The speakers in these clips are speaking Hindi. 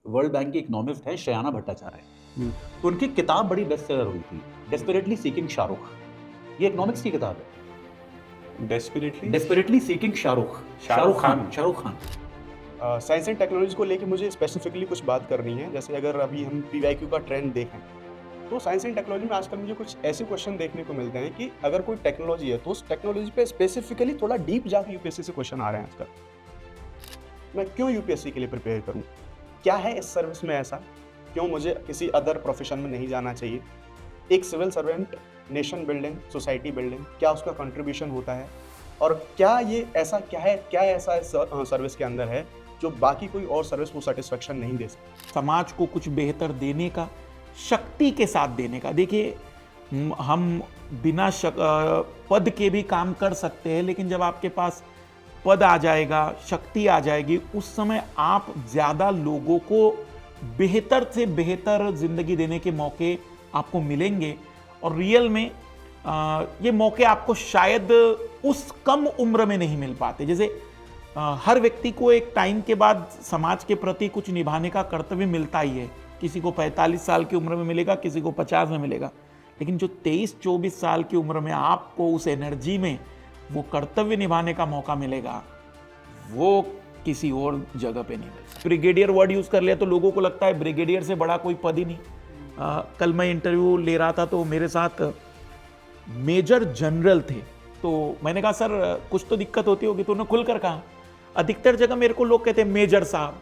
वर्ल्ड बैंक की इकोनॉमिस्ट है श्रेयाना भट्टाचार्य। हम्म। तो उनकी किताब बड़ी बेस्ट सेलर हुई थी, डेस्परेटली सीकिंग शाहरुख। ये इकोनॉमिक्स की किताब है। Desperately seeking Shahrukh, Shahrukh Khan. Shahrukh Khan. Science and technology को लेके मुझे स्पेसिफिकली कुछ बात करनी है। जैसे अगर अभी हम पीवाईक्यू का ट्रेंड देखें तो साइंस एंड टेक्नोलॉजी में आजकल मुझे कुछ ऐसे क्वेश्चन देखने को मिलते हैं कि अगर कोई टेक्नोलॉजी है तो उस टेक्नोलॉजी पे स्पेसिफिकली थोड़ा डीप जाके यूपीएससी से क्वेश्चन आ रहे हैं आजकल। मैं क्यों यूपीएससी के लिए प्रिपेयर करूं? क्या है इस सर्विस में ऐसा? क्यों मुझे किसी अदर प्रोफेशन में नहीं जाना चाहिए? एक civil servant nation building, society building, क्या उसका कंट्रीब्यूशन होता है? और क्या ये ऐसा क्या ऐसा इस सर्विस के अंदर है जो बाकी कोई और सर्विस को सेटिस्फेक्शन नहीं दे सकती? समाज को कुछ बेहतर देने का, शक्ति के साथ देने का। देखिए, हम बिना पद के भी काम कर सकते हैं, लेकिन जब आपके पास पद आ जाएगा, शक्ति आ जाएगी, उस समय आप ज़्यादा लोगों को बेहतर से बेहतर जिंदगी देने के मौके आपको मिलेंगे। और रियल में ये मौके आपको शायद उस कम उम्र में नहीं मिल पाते। जैसे हर व्यक्ति को एक टाइम के बाद समाज के प्रति कुछ निभाने का कर्तव्य मिलता ही है। किसी को 45 साल की उम्र में मिलेगा, किसी को 50 में मिलेगा, लेकिन जो 23-24 साल की उम्र में आपको उस एनर्जी में वो कर्तव्य निभाने का मौका मिलेगा, वो किसी और जगह पे नहीं मिलेगा। ब्रिगेडियर वर्ड यूज कर लिया तो लोगों को लगता है ब्रिगेडियर से बड़ा कोई पद ही नहीं। कल मैं इंटरव्यू ले रहा था तो मेरे साथ मेजर जनरल थे, तो मैंने कहा सर कुछ तो दिक्कत होती होगी, तो उन्होंने खुलकर कहा। अधिकतर जगह मेरे को लोग कहते हैं मेजर साहब।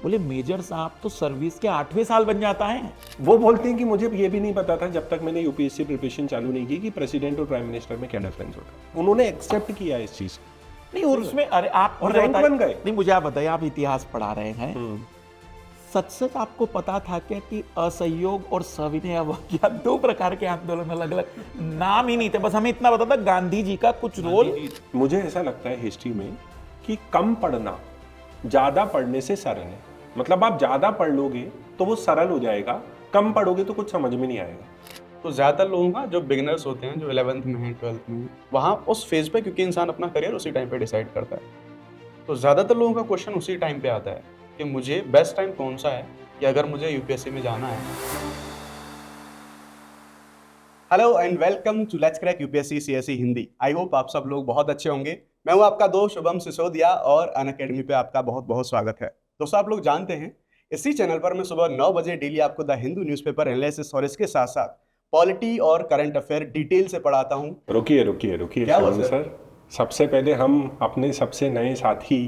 बोले मेजर साहब तो सर्विस के 8वें साल बन जाता है। वो बोलते हैं कि मुझे ये भी नहीं पता था जब तक मैंने यूपीएससी प्रिपरेशन चालू नहीं की कि प्रेसिडेंट और प्राइम मिनिस्टर में क्या डिफरेंस होता है। उन्होंने एक्सेप्ट किया इस चीज नहीं, और उसमें अरे आप और रैंक बन गए। नहीं, मुझे आप बताइए, आप इतिहास पढ़ा रहे हैं, सच सच आपको पता था क्या कि असहयोग और सविनय अवज्ञा 2 प्रकार के आंदोलन, अलग अलग नाम ही नहीं थे, बस हमें इतना पता था गांधी जी का कुछ रोल। मुझे ऐसा लगता है हिस्ट्री में कि कम पढ़ना ज्यादा पढ़ने से सरल है। मतलब आप ज्यादा पढ़ लोगे तो वो सरल हो जाएगा, कम पढ़ोगे तो कुछ समझ में नहीं आएगा। तो ज़्यादातर लोगों का जो बिगनर्स होते हैं, जो 11th में हैं, 12th में हैं, वहाँ उस फेज पे, क्योंकि इंसान अपना करियर उसी टाइम पे डिसाइड करता है, तो ज़्यादातर लोगों का क्वेश्चन उसी टाइम पे आता है कि मुझे बेस्ट टाइम कौन सा है कि अगर मुझे यूपीएससी में जाना है। Hello and welcome to let's crack UPSC CSE Hindi. I hope आप सब लोग बहुत अच्छे होंगे। मैं हूँ आपका दोस्त शुभम सिसोदिया और अनअकैडमी पे आपका बहुत बहुत स्वागत है। दोस्तों, आप लोग जानते हैं इसी चैनल पर मैं सुबह 9 बजे डेली आपको द हिंदू न्यूज़पेपर एनालिसिस और इसके साथ साथ पॉलिटी और करंट अफेयर डिटेल से पढ़ाता हूँ। रुकिए क्या हुआ सर, सबसे पहले हम अपने सबसे नए साथी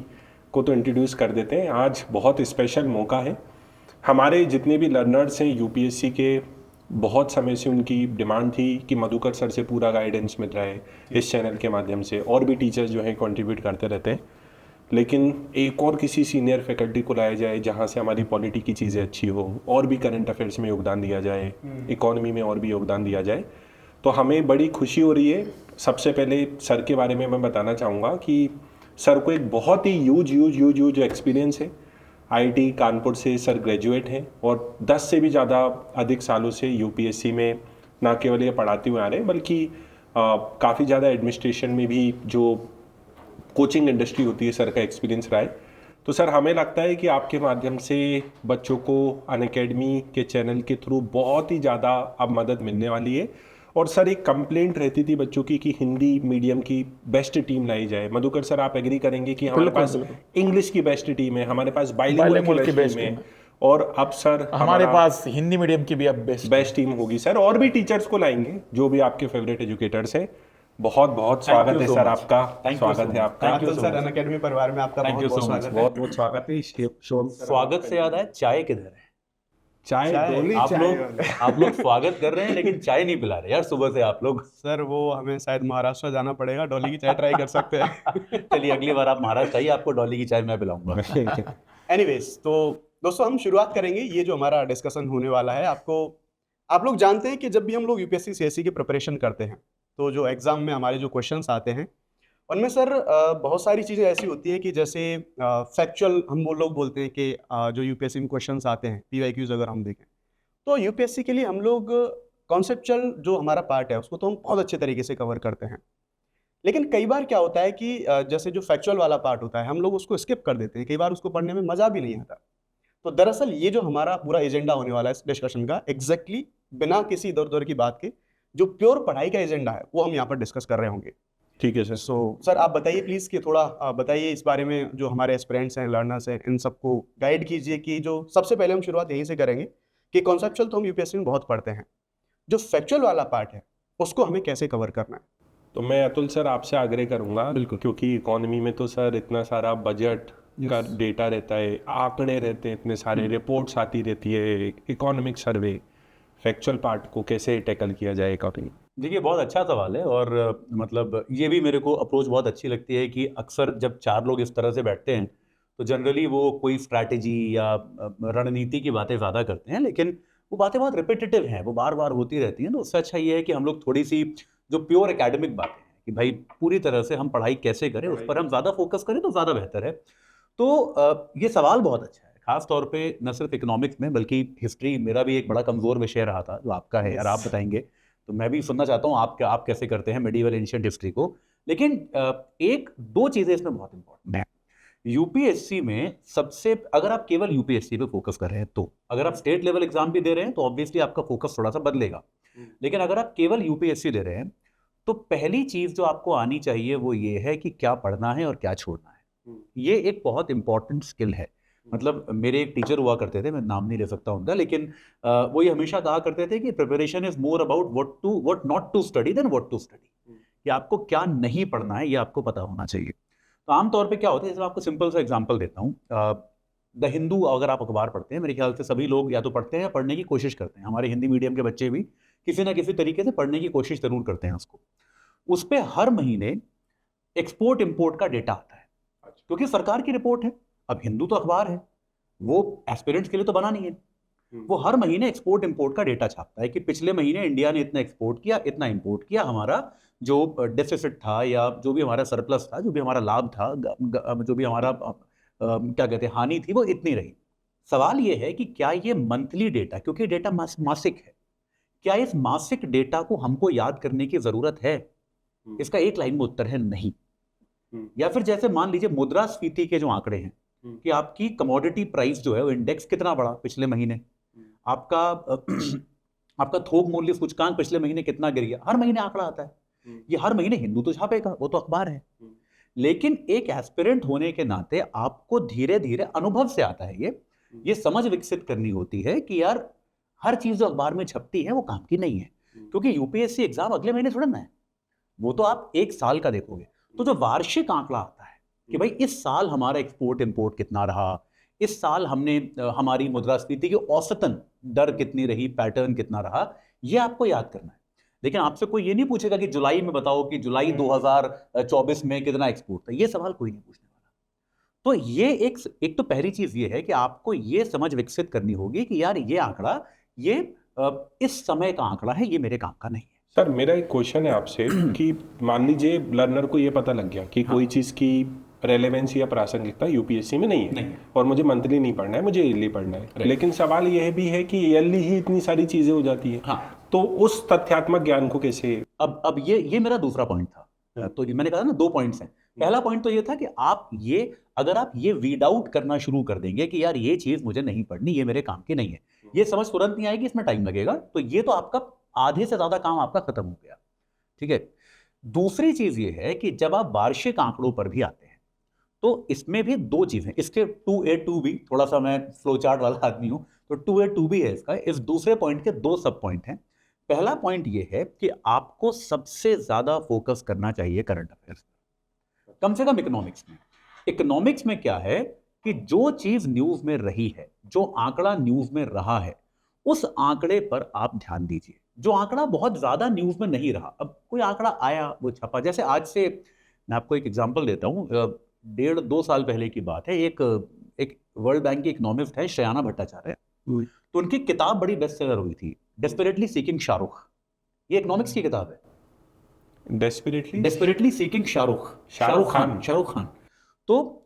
को तो इंट्रोड्यूस कर देते हैं। आज बहुत स्पेशल मौका है। हमारे जितने भी लर्नर्स हैं यूपीएससी के, बहुत समय से उनकी डिमांड थी कि मधुकर सर से पूरा गाइडेंस मिल रहा है इस चैनल के माध्यम से, और भी टीचर्स जो हैं कंट्रीब्यूट करते रहते हैं, लेकिन एक और किसी सीनियर फैकल्टी को लाया जाए जहाँ से हमारी पॉलिटी की चीज़ें अच्छी हो, और भी करंट अफेयर्स में योगदान दिया जाए, इकोनॉमी में और भी योगदान दिया जाए, तो हमें बड़ी खुशी हो रही है। सबसे पहले सर के बारे में मैं बताना चाहूँगा कि सर को एक बहुत ही यूज एक्सपीरियंस है। आईआईटी कानपुर से सर ग्रेजुएट हैं और 10 से भी ज़्यादा अधिक सालों से यूपीएससी में ना केवल ये पढ़ाते हुए आ रहे हैं, बल्कि काफ़ी ज़्यादा एडमिनिस्ट्रेशन में भी जो कोचिंग इंडस्ट्री होती है सर का एक्सपीरियंस रहा है। तो सर, हमें लगता है कि आपके माध्यम से बच्चों को अनअकैडमी के चैनल के थ्रू बहुत ही ज़्यादा अब मदद मिलने वाली है। और सर, एक कंप्लेंट रहती थी बच्चों की कि हिंदी मीडियम की बेस्ट टीम लाई जाए। मधुकर सर, आप एग्री करेंगे कि हमारे पास इंग्लिश की बेस्ट टीम है, हमारे पास बाइलिंगुअल की बेस्ट टीम है, और अब सर हमारे पास हिंदी मीडियम की भी अब बेस्ट टीम होगी सर, और भी टीचर्स को लाएंगे जो भी आपके फेवरेट एजुकेटर्स हैं। बहुत बहुत स्वागत है सर आपका, स्वागत है आपका सर अनअकैडमी परिवार में आपका बहुत बहुत स्वागत है। बहुत बहुत स्वागत है। स्वागत से याद है, चाय किधर है? चाय आप लोग स्वागत कर रहे हैं लेकिन चाय नहीं पिला रहे यार सुबह से आप लोग। सर वो हमें शायद महाराष्ट्र जाना पड़ेगा, डॉली की चाय ट्राई कर सकते हैं। चलिए, अगली बार आप महाराष्ट्र आइए, आपको डॉली की चाय मैं पिलाऊंगा। एनीवेज, तो दोस्तों हम शुरुआत करेंगे। ये जो हमारा डिस्कशन होने वाला है, आप लोग जानते हैं कि जब भी हम लोग यूपीएससी सीएसई की प्रिपरेशन करते हैं तो जो एग्जाम में हमारे जो क्वेश्चंस आते हैं उनमें सर बहुत सारी चीज़ें ऐसी होती हैं कि जैसे फैक्चुअल हम वो लोग बोलते हैं कि जो यूपीएससी में क्वेश्चंस आते हैं, पीवाईक्यूज अगर हम देखें तो यूपीएससी के लिए हम लोग कॉन्सेप्चुअल जो हमारा पार्ट है उसको तो हम बहुत अच्छे तरीके से कवर करते हैं। लेकिन कई बार क्या होता है कि जैसे जो फैक्चुअल वाला पार्ट होता है हम लोग उसको स्किप कर देते हैं, कई बार उसको पढ़ने में मज़ा भी नहीं आता। तो दरअसल ये जो हमारा पूरा एजेंडा होने वाला है इस डिस्कशन का, एग्जैक्टली बिना किसी इधर उधर की बात के, जो प्योर पढ़ाई का एजेंडा है वो हम यहाँ पर डिस्कस कर रहे होंगे। ठीक है सर। सर आप बताइए प्लीज़ कि थोड़ा बताइए इस बारे में, जो हमारे एस्पिरेंट्स हैं, लर्नर्स हैं, इन सबको गाइड कीजिए कि जो सबसे पहले हम शुरुआत यहीं से करेंगे कि कॉन्सेप्चुअल तो हम यूपीएससी में बहुत पढ़ते हैं, जो फैक्चुअल वाला पार्ट है उसको हमें कैसे कवर करना है। तो मैं अतुल सर आपसे आग्रह करूंगा, बिल्कुल। क्योंकि इकोनॉमी में तो सर इतना सारा बजट का डेटा रहता है, आंकड़े रहते हैं, इतने सारे रिपोर्ट्स आती रहती है, इकोनॉमिक सर्वे, फैक्चुअल पार्ट को कैसे टैकल किया जाए इकोनॉमी। देखिए बहुत अच्छा सवाल है, और मतलब ये भी मेरे को अप्रोच बहुत अच्छी लगती है कि अक्सर जब चार लोग इस तरह से बैठते हैं तो जनरली वो कोई स्ट्रैटेजी या रणनीति की बातें ज़्यादा करते हैं, लेकिन वो बातें बहुत रिपीटेटिव हैं, वो बार बार होती रहती हैं। तो उससे अच्छा ये है कि हम लोग थोड़ी सी जो प्योर एकेडमिक बातें हैं कि भाई पूरी तरह से हम पढ़ाई कैसे करें उस पर हम ज़्यादा फोकस करें तो ज़्यादा बेहतर है। तो ये सवाल बहुत अच्छा है, खास तौर पे न सिर्फ इकोनॉमिक्स में बल्कि हिस्ट्री मेरा भी एक बड़ा कमज़ोर विषय रहा था, जो आपका है यार, आप बताएंगे तो मैं भी सुनना चाहता हूँ आप कैसे करते हैं मेडिवल एंशिएंट हिस्ट्री को। लेकिन एक दो चीज़ें इसमें बहुत इंपॉर्टेंट है। यूपीएससी में सबसे, अगर आप केवल यूपीएससी पे फोकस कर रहे हैं, तो अगर आप स्टेट लेवल एग्जाम भी दे रहे हैं तो ऑब्वियसली आपका फोकस थोड़ा सा बदलेगा। लेकिन अगर आप केवल यूपीएससी दे रहे हैं तो पहली चीज़ जो आपको आनी चाहिए वो ये है कि क्या पढ़ना है और क्या छोड़ना है। ये एक बहुत इंपॉर्टेंट स्किल है। मतलब मेरे एक टीचर हुआ करते थे, मैं नाम नहीं ले सकता उनका, लेकिन वो ये हमेशा कहा करते थे कि preparation is more about what not to study than what to study, कि आपको क्या नहीं पढ़ना है ये आपको पता होना चाहिए। तो आमतौर पे क्या होता है, जैसे मैं आपको सिंपल सा एग्जांपल देता हूँ, द हिंदू अगर आप अखबार पढ़ते हैं, मेरे ख्याल से सभी लोग या तो पढ़ते हैं या पढ़ने की कोशिश करते हैं, हमारे हिंदी मीडियम के बच्चे भी किसी ना किसी तरीके से पढ़ने की कोशिश जरूर करते हैं उसको। उस पर हर महीने एक्सपोर्ट इम्पोर्ट का डेटा आता है, क्योंकि सरकार की रिपोर्ट है। अब हिंदू तो अखबार है, वो एस्पिरेंट्स के लिए तो बना नहीं है, वो हर महीने एक्सपोर्ट इंपोर्ट का डेटा छापता है कि पिछले महीने इंडिया ने इतना एक्सपोर्ट किया, इतना इंपोर्ट किया, हमारा जो डेफिसिट था या जो भी हमारा सरप्लस था, जो भी हमारा लाभ था, जो भी हमारा क्या कहते हैं हानि थी, वो इतनी रही। सवाल ये है कि क्या ये मंथली डेटा, क्योंकि डेटा मासिक है, क्या इस मासिक डेटा को हमको याद करने की जरूरत है? इसका एक लाइन में उत्तर है नहीं। या फिर जैसे मान लीजिए मुद्रास्फीति के जो आंकड़े हैं कि आपकी कमोडिटी प्राइस जो है वो इंडेक्स कितना बढ़ा पिछले महीने, आपका आपका थोक मूल्य सूचकांक पिछले महीने कितना गिर गया, हर महीने आंकड़ा आता है। ये हर महीने हिंदू तो छापेगा, वो तो अखबार है। लेकिन एक एस्पिरेंट होने के नाते आपको धीरे धीरे अनुभव से आता है, ये समझ विकसित करनी होती है कि यार हर चीज जो अखबार में छपती है वो काम की नहीं है, क्योंकि यूपीएससी एग्जाम अगले महीने थोड़ा ना है, वो तो आप एक साल का देखोगे। तो जो वार्षिक आंकड़ा आता है कि भाई इस साल हमारा एक्सपोर्ट इंपोर्ट कितना रहा, इस साल हमने हमारी मुद्रास्फीति की औसतन दर कितनी रही, पैटर्न कितना रहा, ये आपको याद करना है। लेकिन आपसे कोई ये नहीं पूछेगा कि जुलाई में बताओ कि जुलाई 2024 में कितना एक्सपोर्ट था, ये सवाल कोई नहीं पूछने वाला। तो ये एक तो पहली चीज ये है कि आपको ये समझ विकसित करनी होगी कि यार ये आंकड़ा ये इस समय का आंकड़ा है, ये मेरे काम का नहीं है। सर मेरा एक क्वेश्चन है आपसे कि मान लीजिए लर्नर को ये पता लग गया कि कोई चीज़ की रेलेवेंस या प्रासंगिकता यूपीएससी में नहीं है, और मुझे मंथली नहीं पढ़ना है, मुझे ईयरली पढ़ना है। लेकिन सवाल यह भी है कि ईयरली ही इतनी सारी चीजें हो जाती है। तो उस तथ्यात्मक ज्ञान को कैसे? अब ये मेरा दूसरा पॉइंट था। तो मैंने कहा ना 2 पॉइंट्स हैं। पहला पॉइंट तो ये था कि अगर आप ये वीड आउट करना शुरू कर देंगे कि यार ये चीज मुझे नहीं पढ़नी, ये मेरे काम की नहीं है, ये समझ तुरंत नहीं आएगी, इसमें टाइम लगेगा, तो ये तो आपका आधे से ज्यादा काम आपका खत्म हो गया। ठीक है। दूसरी चीज ये है कि जब आप वार्षिक आंकड़ों पर भी आते हैं तो इसमें भी 2 चीजें, इसके 2A 2B, थोड़ा सा मैं फ्लो चार्ट वाला आदमी हूं, तो 2A 2B है इसका। इस दूसरे पॉइंट के 2 सब पॉइंट हैं। पहला पॉइंट ये है कि आपको सबसे ज्यादा फोकस करना चाहिए करंट अफेयर्स, कम से कम इकोनॉमिक्स में। इकोनॉमिक्स में क्या है कि जो चीज न्यूज में रही है, जो आंकड़ा न्यूज में रहा है, उस आंकड़े पर आप ध्यान दीजिए। जो आंकड़ा बहुत ज्यादा न्यूज में नहीं रहा, अब कोई आंकड़ा आया वो छपा, जैसे आज से मैं आपको एक एग्जांपल देता हूं, 1.5-2 साल पहले की बात है। एक वर्ल्ड बैंक की इकोनॉमिस्ट है श्रेयाना भट्टाचार्य, तो उनकी किताब बड़ी बेस्ट सेलर हुई थी, डेस्परेटली सीकिंग शाहरुख। ये इकोनॉमिक्स की किताब है, डेस्परेटली सीकिंग शाहरुख खान। तो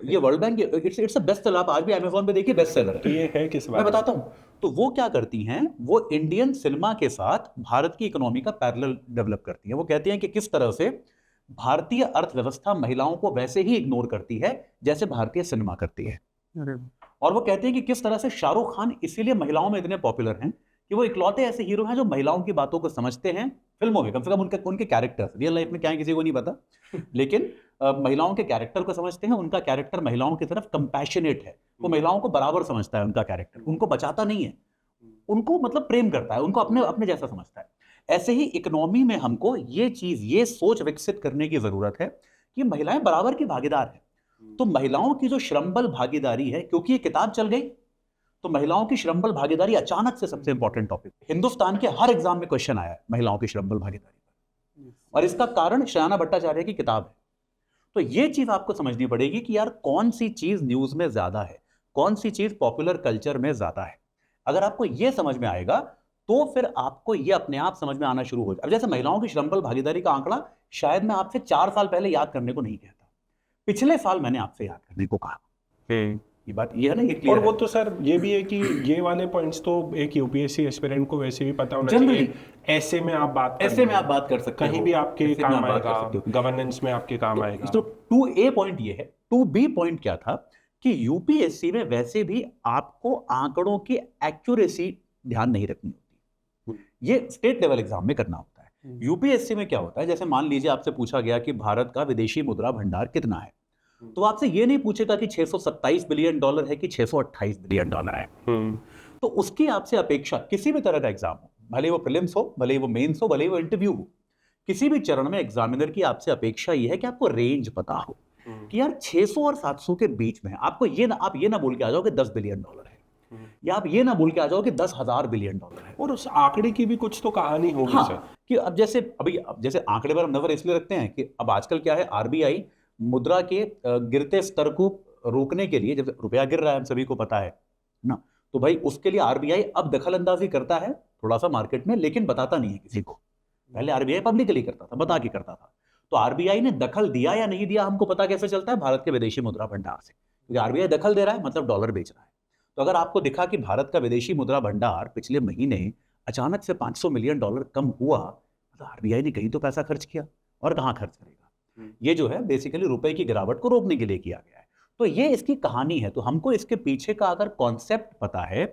ये world bank it's a best seller, आप आज भी अमेज़न पे देखिए बेस्ट सेलर है। ये है किस बात? मैं बताता हूँ। तो वो क्या करती हैं, वो इंडियन सिनेमा के साथ भारत की इकोनॉमी का पैरेलल डेवलप करती हैं। वो कहती हैं कि किस तरह से भारतीय अर्थव्यवस्था महिलाओं को वैसे ही इग्नोर करती है जैसे भारतीय सिनेमा करती है। और वो कहते हैं कि किस तरह से शाहरुख खान इसीलिए महिलाओं में इतने पॉपुलर हैं कि वो इकलौते ऐसे हीरो हैं जो महिलाओं की बातों को समझते हैं फिल्मों में, कम से कम उनके कैरेक्टर, रियल लाइफ में क्या है किसी को नहीं पता, लेकिन महिलाओं के कैरेक्टर को समझते हैं। उनका कैरेक्टर महिलाओं की तरफ कंपैशनेट है, वो महिलाओं को बराबर समझता है, उनका कैरेक्टर उनको बचाता नहीं है, उनको मतलब प्रेम करता है, उनको अपने अपने जैसा समझता है। ऐसे ही इकोनॉमी में हमको ये सोच विकसित करने की जरूरत है कि महिलाएं बराबर की भागीदार है। तो महिलाओं की जो श्रमबल भागीदारी है, क्योंकि ये किताब चल गई तो महिलाओं की श्रमबल भागीदारी अचानक से सबसे इंपॉर्टेंट टॉपिक, हिंदुस्तान के हर एग्जाम में क्वेश्चन आया है महिलाओं की श्रमबल भागीदारी पर, और इसका कारण शयाना भट्टाचार्य की किताब है। तो ये चीज आपको समझनी पड़ेगी कि यार कौन सी चीज न्यूज में ज्यादा है, कौन सी चीज पॉपुलर कल्चर में ज्यादा है। अगर आपको ये समझ में आएगा तो फिर आपको ये अपने आप समझ में आना शुरू हो जाए। अब जैसे महिलाओं की श्रमबल भागीदारी का आंकड़ा शायद मैं आपसे 4 साल पहले याद करने को नहीं कहता, पिछले साल मैंने आपसे याद करने को कहा। ये बात ये है ना, ये क्लियर और वो है। तो सर ये भी है कि ये वाले पॉइंट्स तो एक यूपीएससी एस्पिरेंट को वैसे भी पता होना चाहिए। ऐसे में आप बात ऐसे में आप बात कर सकते हो, कहीं भी आपके ऐसे में काम आप बात कर आएगा, सकते हो। गवर्नेंस में आपके काम आएगा। तो 2A पॉइंट ये है। 2B पॉइंट क्या था कि यूपीएससी में वैसे भी आपको आंकड़ों की एक्यूरेसी ध्यान नहीं रखनी होती, ये स्टेट लेवल एग्जाम में करना होता है। यूपीएससी में क्या होता है, जैसे मान लीजिए आपसे पूछा गया कि भारत का विदेशी मुद्रा भंडार कितना है, तो आपसे ये नहीं पूछेगा कि 627 बिलियन डॉलर है कि 628 बिलियन डॉलर है। तो उसकी आपसे अपेक्षा किसी भी तरह का एग्जाम हो, भले वो प्रीलिम्स हो, भले वो मेंस हो, भले वो इंटरव्यू हो, किसी भी चरण में एग्जामिनर की आपसे अपेक्षा ये है कि आपको रेंज पता हो कि यार 600 और 700 के बीच में है। आपको आप ये ना बोल के आ जाओ कि 10 बिलियन डॉलर है, या आप ये ना बोल के आ जाओ कि 10,000 बिलियन डॉलर है। और उस आंकड़े की भी कुछ तो कहानी होगी। हाँ, सर कि अब जैसे आंकड़े पर हम नजर इसलिए रखते हैं कि अब आजकल क्या है, आरबीआई मुद्रा के गिरते स्तर को रोकने के लिए, जब रुपया गिर रहा है हम सभी को पता है ना, तो भाई उसके लिए आरबीआई अब दखल अंदाजी करता है थोड़ा सा मार्केट में, लेकिन बताता नहीं है किसी को। पहले आरबीआई पब्लिकली करता था, बता के करता था। तो आरबीआई ने दखल दिया या नहीं दिया हमको पता कैसे चलता है? भारत के विदेशी मुद्रा भंडार से, क्योंकि आरबीआई दखल दे रहा है मतलब डॉलर बेच रहा है। तो अगर आपको दिखा कि भारत का विदेशी मुद्रा भंडार पिछले महीने अचानक से 500 मिलियन डॉलर कम हुआ, तो आरबीआई ने कहीं तो पैसा खर्च किया, और कहाँ खर्च करेगा। ये जो है बेसिकली रुपए की गिरावट को रोकने के लिए किया गया है। तो ये इसकी कहानी है। तो हमको इसके पीछे का अगर कॉन्सेप्ट पता है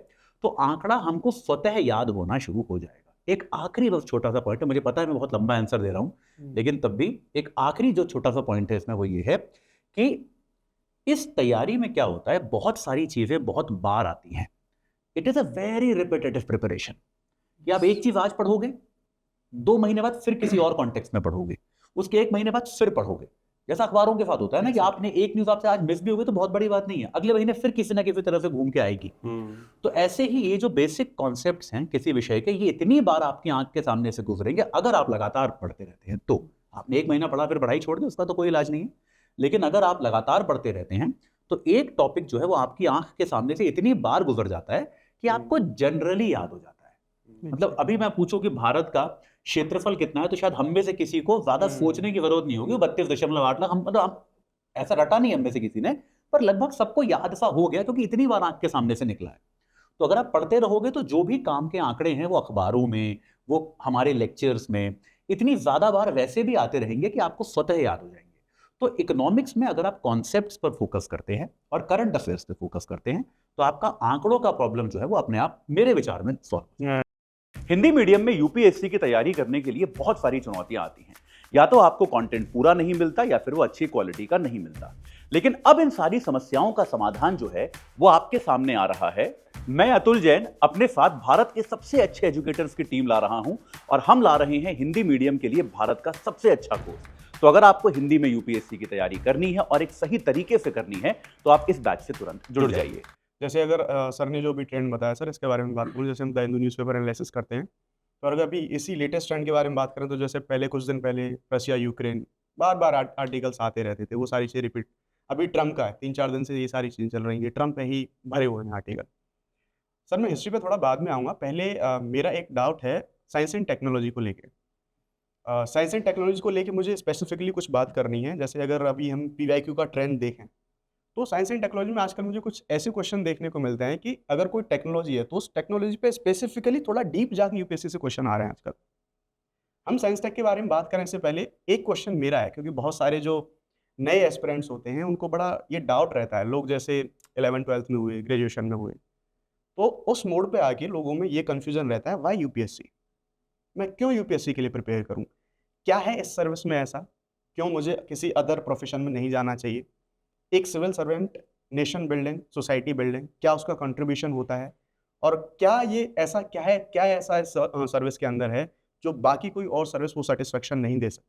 तो आंकड़ा हमको स्वतः याद होना शुरू हो जाएगा। एक आखिरी बस छोटा सा पॉइंट है, मुझे पता है मैं बहुत लंबा आंसर दे रहा हूं, लेकिन तब भी एक आखिरी जो छोटा सा पॉइंट है इसमें वो ये है कि इस तैयारी में क्या होता है, बहुत सारी चीजें बहुत बार आती हैं। It is a very repetitive preparation, कि आप एक चीज आज पढ़ोगे, 2 महीने बाद फिर किसी और कॉन्टेक्स्ट में पढ़ोगे, उसके 1 महीने बाद फिर पढ़ोगे। जैसा अखबारों के साथ होता है ना कि आपने एक न्यूज आपसे आज मिस भी हो गई तो बहुत बड़ी बात नहीं है, अगले महीने फिर किसी ना किसी तरह से घूम के आएगी। तो ऐसे ही ये जो बेसिक कॉन्सेप्ट्स हैं किसी विषय के, ये इतनी बार आपकी आंख के सामने से गुजरेंगे अगर आप लगातार पढ़ते रहते हैं। तो आपने 1 महीना पढ़ा फिर पढ़ाई छोड़ दी, उसका तो कोई इलाज नहीं है। लेकिन अगर आप लगातार पढ़ते रहते हैं तो एक टॉपिक जो है वो आपकी आंख के सामने से इतनी बार गुजर जाता है कि आपको जनरली याद हो जाता है। मतलब अभी मैं पूछूं कि भारत का क्षेत्रफल कितना है, तो शायद हम में से किसी को ज्यादा सोचने की जरूरत नहीं होगी। 32.8 लाख, मतलब ऐसा रटा नहीं हम में से किसी ने, पर लगभग सबको याद सा हो गया क्योंकि इतनी बार आंख के सामने से निकला है। तो अगर आप पढ़ते रहोगे तो जो भी काम के आंकड़े हैं वो अखबारों में, वो हमारे लेक्चर्स में इतनी ज्यादा बार वैसे भी आते रहेंगे कि आपको स्वतः याद हो जाएंगे। तो इकोनॉमिक्स में अगर आप कॉन्सेप्ट्स पर फोकस करते हैं और करंट अफेयर्स पे फोकस करते हैं तो आपका आंकड़ों का प्रॉब्लम जो है वो अपने आप मेरे विचार में सॉल्व। हिंदी मीडियम में यूपीएससी की तैयारी करने के लिए बहुत सारी चुनौतियां आती हैं। या तो आपको कंटेंट पूरा नहीं मिलता या फिर वो अच्छी क्वालिटी का नहीं मिलता। लेकिन अब इन सारी समस्याओं का समाधान जो है वो आपके सामने आ रहा है। मैं अतुल जैन अपने साथ भारत के सबसे अच्छे एजुकेटर्स की टीम ला रहा हूं और हम ला रहे हैं हिंदी मीडियम के लिए भारत का सबसे अच्छा कोर्स। तो अगर आपको हिंदी में यूपीएससी की तैयारी करनी है और एक सही तरीके से करनी है तो आप इस बैच से तुरंत जुड़ जाइए। जैसे अगर सर ने जो भी ट्रेंड बताया सर, इसके बारे में बात करूँ, जैसे हम द हिंदू न्यूज़पेपर एनालिसिस करते हैं, तो अगर अभी इसी लेटेस्ट ट्रेंड के बारे में बात करें तो जैसे पहले कुछ दिन पहले रशिया यूक्रेन बार बार आर्टिकल्स आते रहते थे, वो सारी चीज़ें रिपीट। अभी ट्रम्प का है, 3-4 दिन से ये सारी चीज़ें चल रही हैं, ट्रम्प पे ही भरे हुए हैं आर्टिकल। सर मैं हिस्ट्री पे थोड़ा बाद में आऊँगा, पहले मेरा एक डाउट है साइंस एंड टेक्नोलॉजी को लेके। साइंस एंड टेक्नोलॉजी को लेके मुझे स्पेसिफिकली कुछ बात करनी है। जैसे अगर अभी हम PYQ का ट्रेंड देखें तो साइंस एंड टेक्नोलॉजी में आजकल मुझे कुछ ऐसे क्वेश्चन देखने को मिलते हैं कि अगर कोई टेक्नोलॉजी है तो उस टेक्नोलॉजी पे स्पेसिफिकली थोड़ा डीप जाके यूपीएससी से क्वेश्चन आ रहे हैं आजकल। हम साइंस टेक के बारे में बात करें इससे पहले एक क्वेश्चन मेरा है, क्योंकि बहुत सारे जो नए एस्पिरेंट्स होते हैं उनको बड़ा ये डाउट रहता है। लोग जैसे 11th-12th में हुए, ग्रेजुएशन में हुए। तो उस मोड पे आके लोगों में ये कन्फ्यूज़न रहता है, व्हाई यूपीएससी? मैं क्यों यूपीएससी के लिए प्रिपेयर करूँ? क्या है इस सर्विस में ऐसा? क्यों मुझे किसी अदर प्रोफ़ेशन में नहीं जाना चाहिए? एक civil servant nation building, society building, क्या उसका कंट्रीब्यूशन होता है? और क्या ये ऐसा क्या ऐसा इस सर्विस के अंदर है, जो बाकी कोई और सर्विस वो सैटिस्फैक्शन नहीं दे सकती?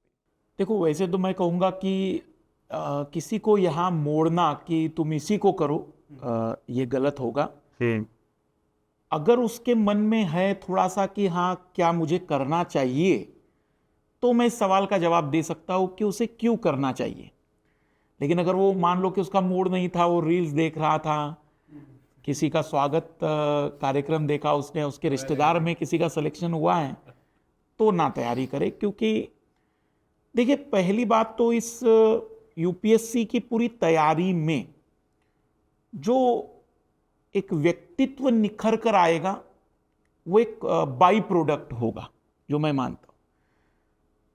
देखो, वैसे तो मैं कहूँगा कि किसी को यहाँ मोड़ना कि तुम इसी को करो, ये गलत होगा। अगर उसके मन में है थोड़ा सा कि हाँ क्या मुझे करना चाहिए, तो मैं इस सवाल का जवाब दे सकता हूँ कि उसे क्यों करना चाहिए। लेकिन अगर वो मान लो कि उसका मूड नहीं था, वो रील्स देख रहा था, किसी का स्वागत कार्यक्रम देखा उसने, उसके रिश्तेदार में किसी का सिलेक्शन हुआ है, तो ना तैयारी करे। क्योंकि देखिए, पहली बात तो इस यूपीएससी की पूरी तैयारी में जो एक व्यक्तित्व निखर कर आएगा, वो एक बाई प्रोडक्ट होगा, जो मैं मानता हूं।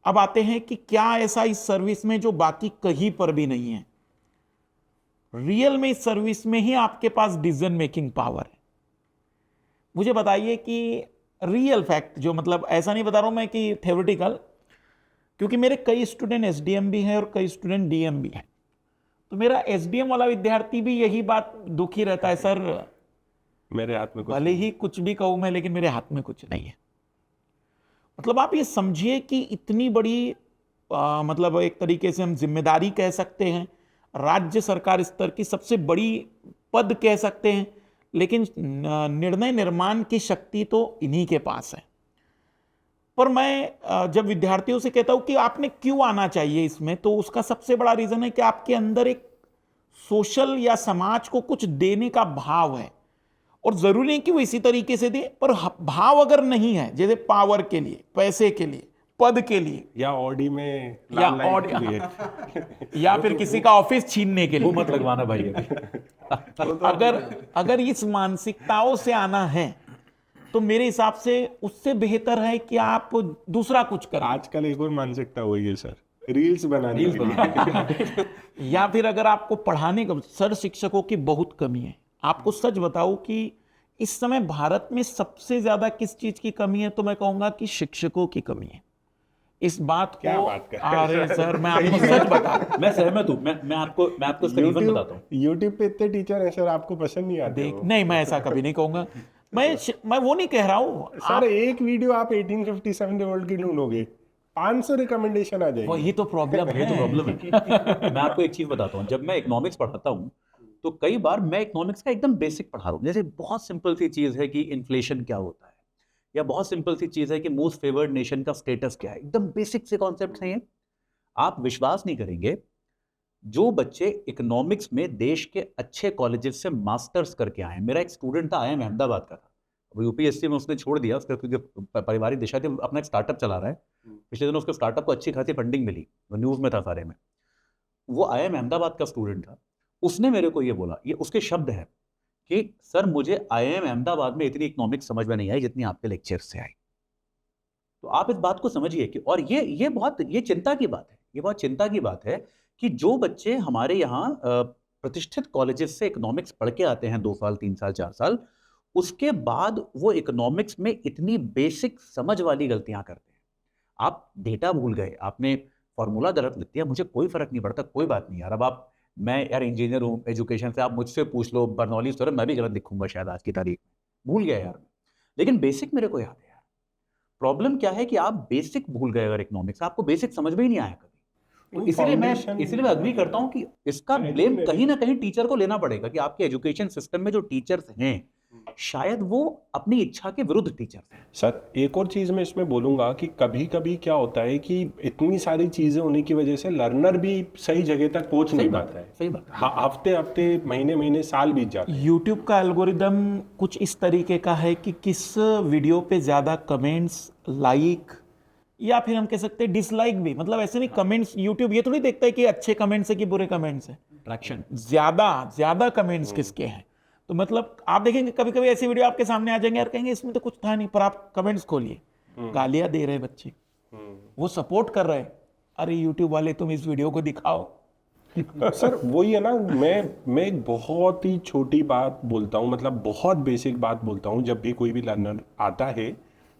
अब आते हैं कि क्या ऐसा इस सर्विस में जो बाकी कहीं पर भी नहीं है। रियल में इस सर्विस में ही आपके पास डिसीजन मेकिंग पावर है। मुझे बताइए कि रियल फैक्ट, जो मतलब ऐसा नहीं बता रहा हूं मैं कि थ्योरेटिकल, क्योंकि मेरे कई स्टूडेंट एसडीएम भी हैं और कई स्टूडेंट डीएम भी हैं। तो मेरा एसडीएम वाला विद्यार्थी भी यही बात दुखी रहता है, सर मेरे हाथ में कुछ भले ही कुछ भी कहूं मैं, लेकिन मेरे हाथ में कुछ नहीं है। मतलब आप ये समझिए कि इतनी बड़ी मतलब एक तरीके से हम जिम्मेदारी कह सकते हैं, राज्य सरकार स्तर की सबसे बड़ी पद कह सकते हैं, लेकिन निर्णय निर्माण की शक्ति तो इन्हीं के पास है। पर मैं जब विद्यार्थियों से कहता हूं कि आपने क्यों आना चाहिए इसमें, तो उसका सबसे बड़ा रीजन है कि आपके अंदर एक सोशल या समाज को कुछ देने का भाव है। और जरूरी नहीं कि वो इसी तरीके से दे, पर भाव अगर नहीं है, जैसे पावर के लिए, पैसे के लिए, पद के लिए, या ऑडी में या लाल लाइट ऑडी के लिए। या फिर किसी का ऑफिस छीनने के वो लिए, मत लगवाना भाई अभी। अगर इस मानसिकताओं से आना है, तो मेरे हिसाब से उससे बेहतर है कि आप दूसरा कुछ करें। आजकल एक और मानसिकता हुई है सर, रील्स बनाने के लिए। या फिर अगर आपको पढ़ाने का, सर शिक्षकों की बहुत कमी है। आपको सच बताऊं कि इस समय भारत में सबसे ज्यादा किस चीज की कमी है, तो मैं कहूंगा कि शिक्षकों की कमी है। इस बात क्या को, बात कर रहे हैं अरे सर मैं आपको सच बता रहा हूं। मैं सहमत हूँ। मैं आपको इसका रीजन बताता हूँ। यूट्यूब पे इतने टीचर हैं सर, आपको पसंद नहीं आते देख, वो? नहीं मैं ऐसा कभी नहीं कहूंगा। मैं वो नहीं कह रहा हूं। सर एक वीडियो आप 1857 वर्ल्ड की ढूंढोगे, 500 रिकमेंडेशन आ जाएगी। वही तो प्रॉब्लम है। मैं आपको एक चीज बताता हूँ। जब मैं इकोनॉमिक्स पढ़ाता हूँ, तो कई बार मैं इकोनॉमिक्स का एकदम बेसिक पढ़ा रहा हूँ। जैसे बहुत सिंपल सी चीज है कि इन्फ्लेशन क्या होता है, या बहुत सिंपल सी चीज है कि मोस्ट फेवर्ड नेशन का स्टेटस क्या है। एकदम बेसिक से कॉन्सेप्ट हैं ये। आप विश्वास नहीं करेंगे, जो बच्चे इकोनॉमिक्स में देश के अच्छे कॉलेजेस से मास्टर्स करके आए हैं। मेरा एक स्टूडेंट था, IIM अहमदाबाद का था, वो यूपीएससी में उसने छोड़ दिया, उसका क्योंकि पारिवारिक दिशा थी, अपना एक स्टार्टअप चला रहा है। पिछले दिनों उसके स्टार्टअप को अच्छी खासी फंडिंग मिली, वो न्यूज़ में था सारे में। वो IIM अहमदाबाद का स्टूडेंट था। उसने मेरे को ये बोला, ये उसके शब्द हैं कि सर मुझे IIM अहमदाबाद में इतनी इकोनॉमिक्स समझ में नहीं आई जितनी आपके लेक्चर से आई। तो आप इस बात को समझिए कि, और ये चिंता की बात है, ये बहुत चिंता की बात है कि जो बच्चे हमारे यहाँ प्रतिष्ठित कॉलेजेस से इकोनॉमिक्स पढ़ के आते हैं 2 साल 3 साल 4 साल, उसके बाद वो इकोनॉमिक्स में इतनी बेसिक समझ वाली गलतियां करते हैं। आप डेटा भूल गए, आपने फॉर्मूला गलत लिख दिया, मुझे कोई फर्क नहीं पड़ता, कोई बात नहीं यार। अब मैं यार इंजीनियर हूँ एजुकेशन से, आप मुझसे पूछ लो बर्नौली स्टोर, मैं भी गलत लिखूंगा शायद आज की तारीख में, भूल गया यार मैं, लेकिन बेसिक मेरे को याद है यार। प्रॉब्लम क्या है कि आप बेसिक भूल गए अगर इकोनॉमिक्स, आपको बेसिक समझ में ही नहीं आया कभी। तो इसीलिए मैं अग्री करता हूं कि इसका ब्लेम कहीं ना कहीं टीचर को लेना पड़ेगा, कि आपके एजुकेशन सिस्टम में जो टीचर्स हैं, शायद वो अपनी इच्छा के विरुद्ध टीचर्स हैं। सर एक और चीज़ मैं इसमें बोलूँगा कि कभी कभी क्या होता है कि इतनी सारी चीज़ें होने की वजह से लर्नर भी सही जगह तक पहुँच नहीं पाता है। सही बात। हफ्ते हफ्ते, महीने महीने, साल बीत जाते हैं। यूट्यूब का एल्गोरिदम कुछ इस तरीके का है कि किस वीडियो पे ज़्यादा कमेंट्स, लाइक, या फिर हम कह सकते हैं डिसलाइक भी। मतलब ऐसे नहीं, कमेंट्स यूट्यूब ये थोड़ी देखता है कि अच्छे कमेंट्स है कि बुरे कमेंट्स है। ट्रैक्शन ज़्यादा कमेंट्स किसके हैं। तो मतलब आप देखेंगे कभी कभी ऐसी वीडियो आपके सामने आ जाएंगे, यार कहेंगे इसमें तो कुछ था नहीं, पर आप कमेंट्स खोलिए, गालियां दे रहे बच्चे, वो सपोर्ट कर रहे हैं, अरे यूट्यूब वाले तुम इस वीडियो को दिखाओ। सर वही है ना, मैं एक बहुत ही छोटी बात बोलता हूँ, मतलब बहुत बेसिक बात बोलता हूँ जब भी कोई भी लर्नर आता है,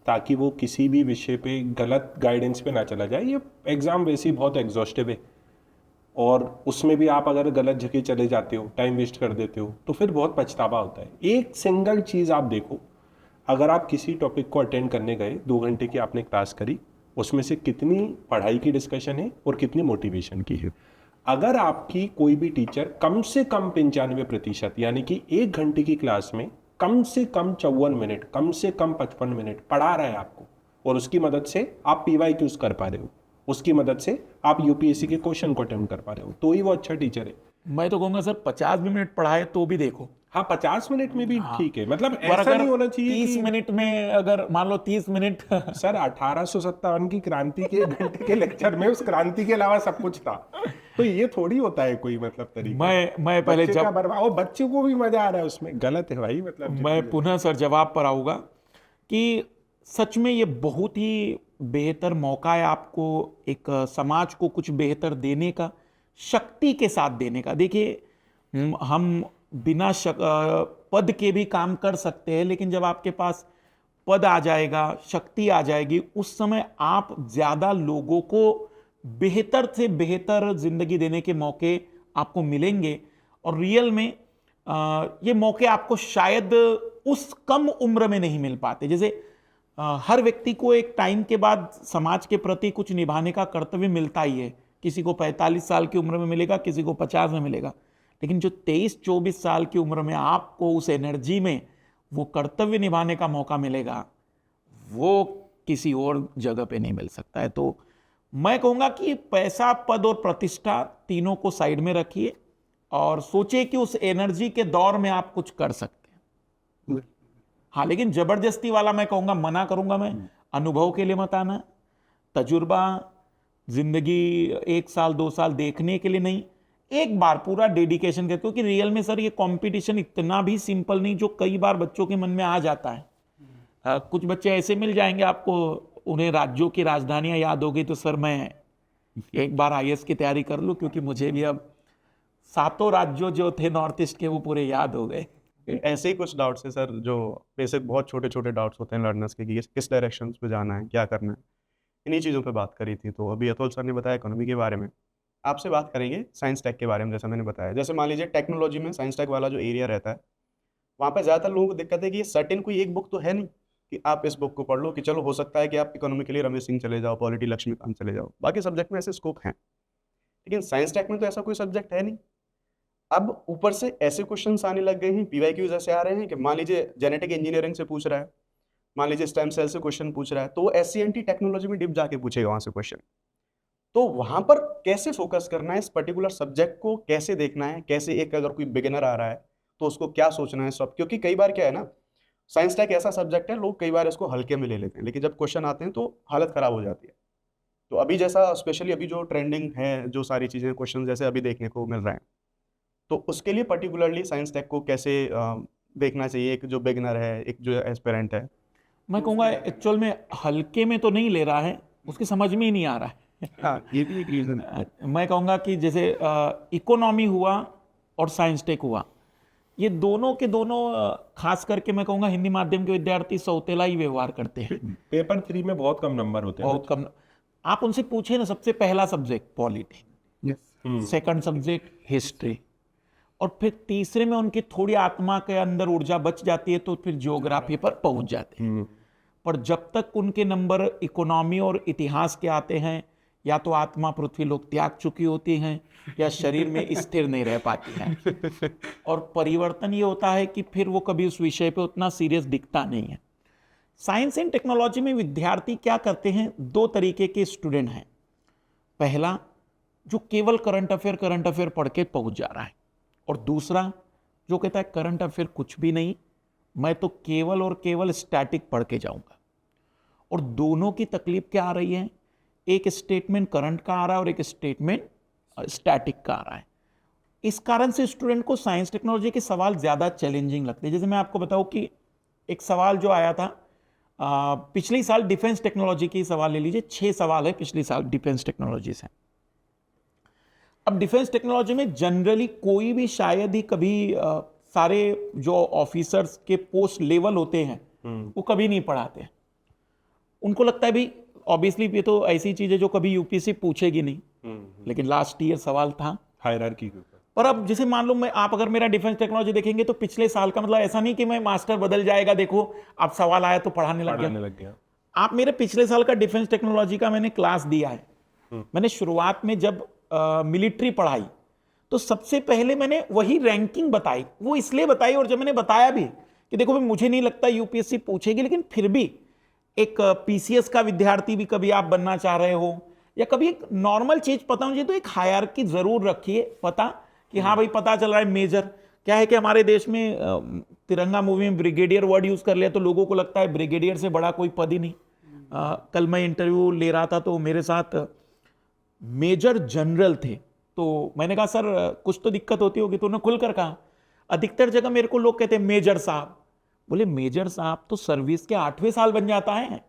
ताकि वो किसी भी विषय पे गलत गाइडेंस पे ना चला जाए। ये एग्ज़ाम वैसे ही बहुत एग्जॉस्टिव है, और उसमें भी आप अगर गलत जगह चले जाते हो, टाइम वेस्ट कर देते हो, तो फिर बहुत पछतावा होता है। एक सिंगल चीज़ आप देखो, अगर आप किसी टॉपिक को अटेंड करने गए, 2 घंटे की आपने क्लास करी, उसमें से कितनी पढ़ाई की डिस्कशन है और कितनी मोटिवेशन की है। अगर आपकी कोई भी टीचर कम से कम 95% यानी कि 1 घंटे की क्लास में कम से कम 54 मिनट, कम से कम 55 मिनट पढ़ा रहा है आपको, और उसकी मदद से आप PYQs कर पा रहे हो, उसकी मदद से आप UPSC के क्वेश्चन को अटेम्प्ट कर पा रहे हो, तो ही वो अच्छा टीचर है। मैं तो कहूंगा सर 50 भी मिनट पढ़ाए तो भी देखो। हाँ, 50 मिनट में भी ठीक है, मतलब और ऐसा अगर नहीं होना चाहिए 30 कि मिनट में, अगर मान लो 30 मिनट सर 1857 की क्रांति के 1 घंटे के लेक्चर में उस क्रांति के अलावा सब कुछ था, तो ये थोड़ी होता है कोई मतलब तरीका। मैं पहले बच्चे का जब बर्बाद, और बच्चे को भी मजा आ रहा है उसमें, गलत है भाई, मतलब मैं पुनः सर जवाब पर आऊंगा कि सच में ये बहुत ही बेहतर मौका है आपको, एक समाज को कुछ बेहतर देने का, शक्ति के साथ देने का। देखिए हम बिना पद के भी काम कर सकते हैं, लेकिन जब आपके पास पद आ जाएगा, शक्ति आ जाएगी, उस समय आप ज्यादा लोगों को बेहतर से बेहतर जिंदगी देने के मौके आपको मिलेंगे। और रियल में ये मौके आपको शायद उस कम उम्र में नहीं मिल पाते। जैसे हर व्यक्ति को एक टाइम के बाद समाज के प्रति कुछ निभाने का कर्तव्य मिलता ही है। किसी को 45 साल की उम्र में मिलेगा, किसी को 50 में मिलेगा, लेकिन जो 23-24 साल की उम्र में आपको उस एनर्जी में वो कर्तव्य निभाने का मौका मिलेगा, वो किसी और जगह पे नहीं मिल सकता है। तो मैं कहूँगा कि पैसा, पद और प्रतिष्ठा तीनों को साइड में रखिए और सोचिए कि उस एनर्जी के दौर में आप कुछ कर सकते हैं। हाँ, लेकिन जबरदस्ती वाला मैं कहूँगा, मना करूँगा मैं, अनुभव के लिए मत आना, तजुर्बा जिंदगी 1 साल 2 साल देखने के लिए नहीं, एक बार पूरा डेडिकेशन के। क्योंकि रियल में सर ये कंपटीशन इतना भी सिंपल नहीं जो कई बार बच्चों के मन में आ जाता है। कुछ बच्चे ऐसे मिल जाएंगे आपको, उन्हें राज्यों की राजधानियां याद हो गई तो सर मैं एक बार IAS की तैयारी कर लूं, क्योंकि मुझे भी अब 7 राज्यों जो थे नॉर्थ ईस्ट के वो पूरे याद हो गए। ऐसे ही कुछ डाउट्स है सर, जो बेसिक बहुत छोटे छोटे डाउट्स होते हैं लर्नर्स के, कि किस डायरेक्शन पे जाना है, क्या करना है, इन्हीं चीज़ों पे बात करी थी। तो अभी अतुल सर ने बताया इकोनॉमी के बारे में, आपसे बात करेंगे साइंस टेक के बारे में। जैसा मैंने बताया, जैसे मान लीजिए टेक्नोलॉजी में साइंस टेक वाला जो एरिया रहता है, वहाँ पे ज़्यादातर लोगों को दिक्कत है कि ये सर्टेन कोई एक बुक तो है नहीं कि आप इस बुक को पढ़ लो, कि चलो हो सकता है कि आप इकोनॉमी के लिए रमेश सिंह चले जाओ, पॉलिटी लक्ष्मीकांत चले जाओ, बाकी सब्जेक्ट में ऐसे स्कोप हैं, लेकिन साइंस टेक में तो ऐसा कोई सब्जेक्ट है नहीं। अब ऊपर से ऐसे क्वेश्चंस आने लग गए हैं, PYQs ऐसे आ रहे हैं कि मान लीजिए जेनेटिक इंजीनियरिंग से पूछ रहा है, मान लीजिए स्टेम सेल से क्वेश्चन पूछ रहा है, तो वो SCNT टेक्नोलॉजी में डिप जाके पूछेगा वहाँ से क्वेश्चन। तो वहाँ पर कैसे फोकस करना है, इस पर्टिकुलर सब्जेक्ट को कैसे देखना है, कैसे एक अगर कोई बिगिनर आ रहा है तो उसको क्या सोचना है सब। क्योंकि कई बार क्या है ना, साइंस टेक ऐसा सब्जेक्ट है, लोग कई बार इसको हल्के में ले लेते हैं, लेकिन जब क्वेश्चन आते हैं तो हालत ख़राब हो जाती है। तो अभी जैसा स्पेशली अभी जो ट्रेंडिंग है, जो सारी चीज़ें क्वेश्चन जैसे अभी देखने को मिल रहे हैं, तो उसके लिए पर्टिकुलरली साइंस टेक को कैसे देखना चाहिए, एक जो बिगिनर है, एक जो एस्पिरेंट है। मैं कहूँगा एक्चुअल में हल्के में तो नहीं ले रहा है, उसकी समझ में ही नहीं आ रहा है। हाँ, ये भी एक रीज़न है। मैं कहूँगा कि जैसे इकोनॉमी हुआ और साइंस टेक हुआ, ये दोनों के दोनों खास करके मैं कहूँगा हिंदी माध्यम के विद्यार्थी सौतेला ही व्यवहार करते हैं। पेपर 3 में बहुत कम नंबर होते हैं। बहुत कम। आप उनसे पूछे ना, सबसे पहला subject polity, second subject history, और फिर तीसरे में उनकी थोड़ी आत्मा के अंदर ऊर्जा बच जाती है तो फिर ज्योग्राफी पर पहुंच जाते हैं। पर जब तक उनके नंबर इकोनॉमी और इतिहास के आते हैं, या तो आत्मा पृथ्वी लोक त्याग चुकी होती हैं, या शरीर में स्थिर नहीं रह पाती हैं। और परिवर्तन ये होता है कि फिर वो कभी उस विषय पे उतना सीरियस दिखता नहीं है। साइंस एंड टेक्नोलॉजी में विद्यार्थी क्या करते हैं, 2 तरीके के स्टूडेंट हैं। पहला जो केवल करंट अफेयर पढ़ के पहुंच जा रहा है, और दूसरा जो कहता है करंट अफेयर कुछ भी नहीं, मैं तो केवल और केवल स्टैटिक पढ़ के जाऊंगा। और दोनों की तकलीफ क्या आ रही है, एक स्टेटमेंट करंट का आ रहा है और एक स्टेटमेंट स्टैटिक का आ रहा है। इस कारण से स्टूडेंट को साइंस टेक्नोलॉजी के सवाल ज़्यादा चैलेंजिंग लगते हैं। जैसे मैं आपको बताऊं कि एक सवाल जो आया था पिछले साल डिफेंस टेक्नोलॉजी की, सवाल ले लीजिए, 6 सवाल है पिछले साल डिफेंस टेक्नोलॉजी से। अब डिफेंस टेक्नोलॉजी में जनरली कोई भी शायद ही कभी सारे जो ऑफिसर्स के पोस्ट लेवल होते हैं वो कभी नहीं पढ़ाते हैं। उनको लगता है भाई ऑब्वियसली ये तो ऐसी चीज है जो कभी यूपीएससी पूछेगी नहीं, लेकिन लास्ट ईयर सवाल था हायरार्की के ऊपर। पर अब जैसे मान लो आप अगर मेरा डिफेंस टेक्नोलॉजी देखेंगे तो पिछले साल का मतलब ऐसा नहीं कि मैं मास्टर बदल जाएगा, देखो अब सवाल आया तो पढ़ाने लग गया। आप मेरे पिछले साल का डिफेंस टेक्नोलॉजी का मैंने क्लास दिया है। मैंने शुरुआत में जब मिलिट्री पढ़ाई तो सबसे पहले मैंने वही रैंकिंग बताई, वो इसलिए बताई और जब मैंने बताया भी कि देखो भाई मुझे नहीं लगता यूपीएससी पूछेगी, लेकिन फिर भी एक पीसीएस का विद्यार्थी भी कभी आप बनना चाह रहे हो या कभी एक नॉर्मल चीज पता होनी चाहिए तो एक हायरार्की जरूर रखिए पता कि हाँ भाई पता चल रहा है मेजर क्या है। कि हमारे देश में तिरंगा मूवी में ब्रिगेडियर वर्ड यूज कर लिया तो लोगों को लगता है ब्रिगेडियर से बड़ा कोई पद ही नहीं। कल मैं इंटरव्यू ले रहा था तो मेरे साथ मेजर जनरल थे, तो मैंने कहा सर कुछ तो दिक्कत होती होगी, तो उन्होंने खुलकर कहा अधिकतर जगह मेरे को लोग कहते हैं मेजर साहब। बोले मेजर साहब तो सर्विस के 8वें साल बन जाता है,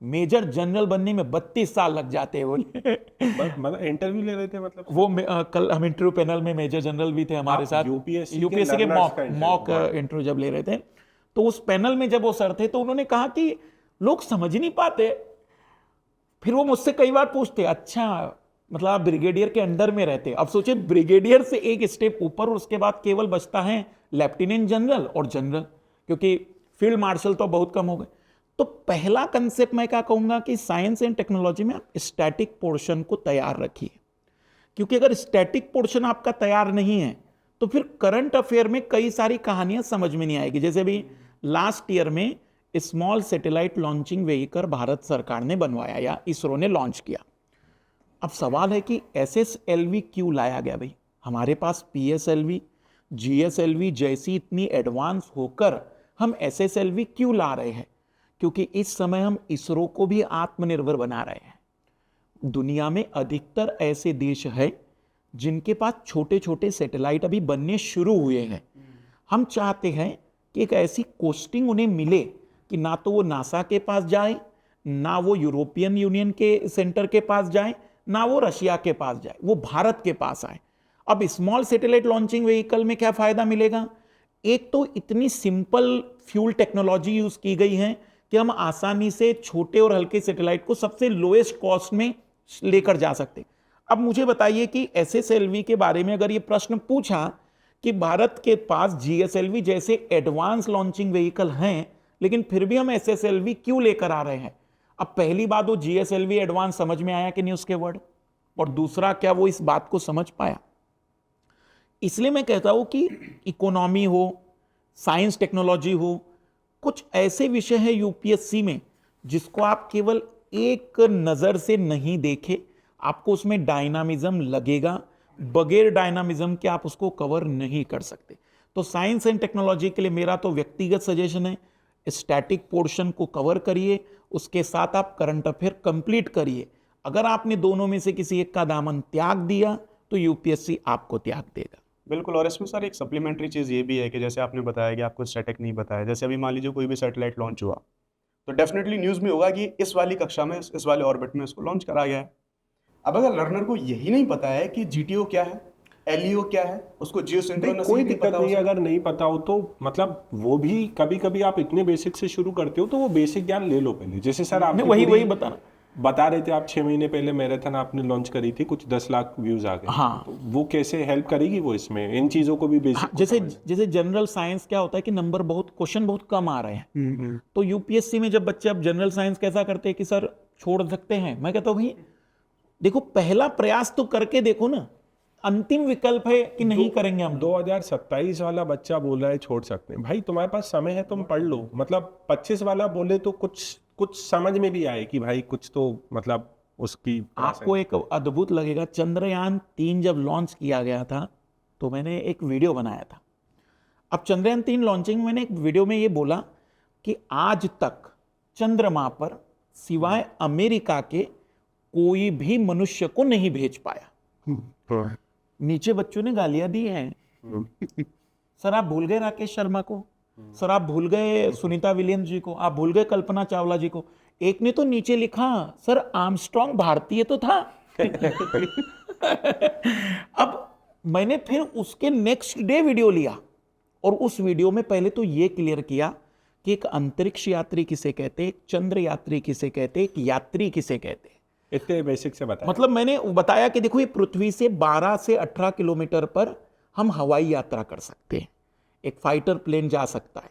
मेजर जनरल बनने में 32 साल लग जाते हैं। बोले मतलब इंटरव्यू ले रहे थे मतलब वो कल हम इंटरव्यू पैनल में मेजर जनरल भी थे हमारे साथ, यूपीएससी के मॉक इंटरव्यू जब ले रहे थे तो उस पैनल में जब वो सर थे तो उन्होंने कहा कि लोग समझ ही नहीं पाते। फिर वो मुझसे कई बार पूछते अच्छा मतलब आप ब्रिगेडियर के अंडर में रहते, अब सोचिए ब्रिगेडियर से एक स्टेप ऊपर और उसके बाद केवल बचता है लेफ्टिनेंट जनरल और जनरल, क्योंकि फील्ड मार्शल तो बहुत कम हो गए। तो पहला कंसेप्ट मैं क्या कहूंगा कि साइंस एंड टेक्नोलॉजी में आप स्टैटिक पोर्शन को तैयार रखिए, क्योंकि अगर स्टैटिक पोर्शन आपका तैयार नहीं है तो फिर करंट अफेयर में कई सारी कहानियां समझ में नहीं आएगी। जैसे भी लास्ट ईयर में small satellite launching vehicle Bharat सरकार ने बनवाया या इसरो ने लॉन्च किया। अब सवाल है कि SSLV क्यों लाया गया भाई? हमारे पास PSLV GSLV जैसी इतनी एडवांस होकर हम SSLV क्यों ला रहे हैं? क्योंकि इस समय हम इसरो को भी आत्मनिर्भर बना रहे हैं। दुनिया में अधिकतर ऐसे देश हैं जिनके पास छोटे छोटे सैटेलाइट अभी बनने शुरू हुए हैं। हम चाहते हैं कि एक ऐसी कोस्टिंग उन्हें मिले कि ना तो वो नासा के पास जाए, ना वो यूरोपियन यूनियन के सेंटर के पास जाए, ना वो रशिया के पास जाए, वो भारत के पास आए। अब स्मॉल सैटेलाइट लॉन्चिंग व्हीकल में क्या फायदा मिलेगा? एक तो इतनी सिंपल फ्यूल टेक्नोलॉजी यूज की गई है कि हम आसानी से छोटे और हल्के सैटेलाइट को सबसे लोएस्ट कॉस्ट में लेकर जा सकते। अब मुझे बताइए कि SSLV के बारे में अगर ये प्रश्न पूछा कि भारत के पास GSLV जैसे एडवांस लॉन्चिंग व्हीकल हैं लेकिन फिर भी हम SSLV क्यों लेकर आ रहे हैं? अब पहली बात वो GSLV एडवांस समझ में आया कि नहीं उसके वर्ड, और दूसरा क्या वो इस बात को समझ पाया? इसलिए मैं कहता हूं कि इकोनॉमी हो, साइंस टेक्नोलॉजी हो, कुछ ऐसे विषय है यूपीएससी में जिसको आप केवल एक नजर से नहीं देखे, आपको उसमें डायनामिज्म लगेगा, बगैर डायनामिज्म के आप उसको कवर नहीं कर सकते। तो साइंस एंड टेक्नोलॉजी के लिए मेरा तो व्यक्तिगत सजेशन है, स्टैटिक पोर्शन को कवर करिए, उसके साथ आप करंट अफेयर कंप्लीट करिए। अगर आपने दोनों में से किसी एक का दामन त्याग दिया तो यूपीएससी आपको त्याग देगा। बिल्कुल। और इसमें सर एक सप्लीमेंट्री चीज़ ये भी है कि जैसे आपने बताया कि आपको स्टैटिक नहीं बताया, जैसे अभी मान लीजिए कोई भी सैटेलाइट लॉन्च हुआ तो डेफिनेटली न्यूज़ में होगा कि इस वाली कक्षा में, इस वाले ऑर्बिट में इसको लॉन्च करा गया है। अब अगर लर्नर को यही नहीं पता है कि GTO क्या है, LEO क्या है, उसको जियोसिंक्रोनस कोई दिक्कत नहीं है अगर नहीं पता हो तो, मतलब वो भी कभी कभी आप इतने बेसिक से शुरू करते हो तो वो बेसिक ज्ञान ले लो पहले। जैसे सर आपने वही बता रहे थे, आप 6 महीने पहले मैराथन आपने लॉन्च करी थी, कुछ 10 लाख व्यूज आ गए। हाँ। तो वो कैसे हेल्प करेगी वो इसमें, इन चीजों को भी बेसिक। हाँ, जैसे जनरल साइंस क्या होता है कि नंबर क्वेश्चन बहुत कम आ रहे हैं, तो यूपीएससी में जब बच्चे अब जनरल साइंस कैसा करते हैं कि सर छोड़ सकते हैं, मैं कहता हूँ भाई देखो पहला प्रयास तो करके देखो ना, अंतिम विकल्प है कि नहीं करेंगे हम। 2027 वाला बच्चा बोल रहा है छोड़ सकते हैं, भाई तुम्हारे पास समय है, तुम पढ़ लो। मतलब 25 वाला बोले तो कुछ समझ में भी आए कि भाई कुछ तो मतलब उसकी। आपको एक अद्भुत लगेगा, चंद्रयान 3 जब लॉन्च किया गया था तो मैंने एक वीडियो बनाया था। अब चंद्रयान 3 लॉन्चिंग मैंने एक वीडियो में ये बोला कि आज तक चंद्रमा पर सिवाय अमेरिका के कोई भी मनुष्य को नहीं भेज पाया। नीचे बच्चों ने गालियां दी हैं, सर आप भूल गए राकेश शर्मा को, सर आप भूल गए सुनीता विलियम्स जी को, आप भूल गए कल्पना चावला जी को। एक ने तो नीचे लिखा सर आर्मस्ट्रॉन्ग भारतीय तो था। अब मैंने फिर उसके नेक्स्ट डे वीडियो लिया और उस वीडियो में पहले तो ये क्लियर किया कि एक अंतरिक्ष यात्री किसे कहते हैं, एक चंद्र यात्री किसे कहते हैं, एक यात्री किसे कहते हैं। इतने बेसिक से बताया। मतलब मैंने बताया कि देखो ये पृथ्वी से 12 से 18 किलोमीटर पर हम हवाई यात्रा कर सकते हैं, एक फाइटर प्लेन जा सकता है।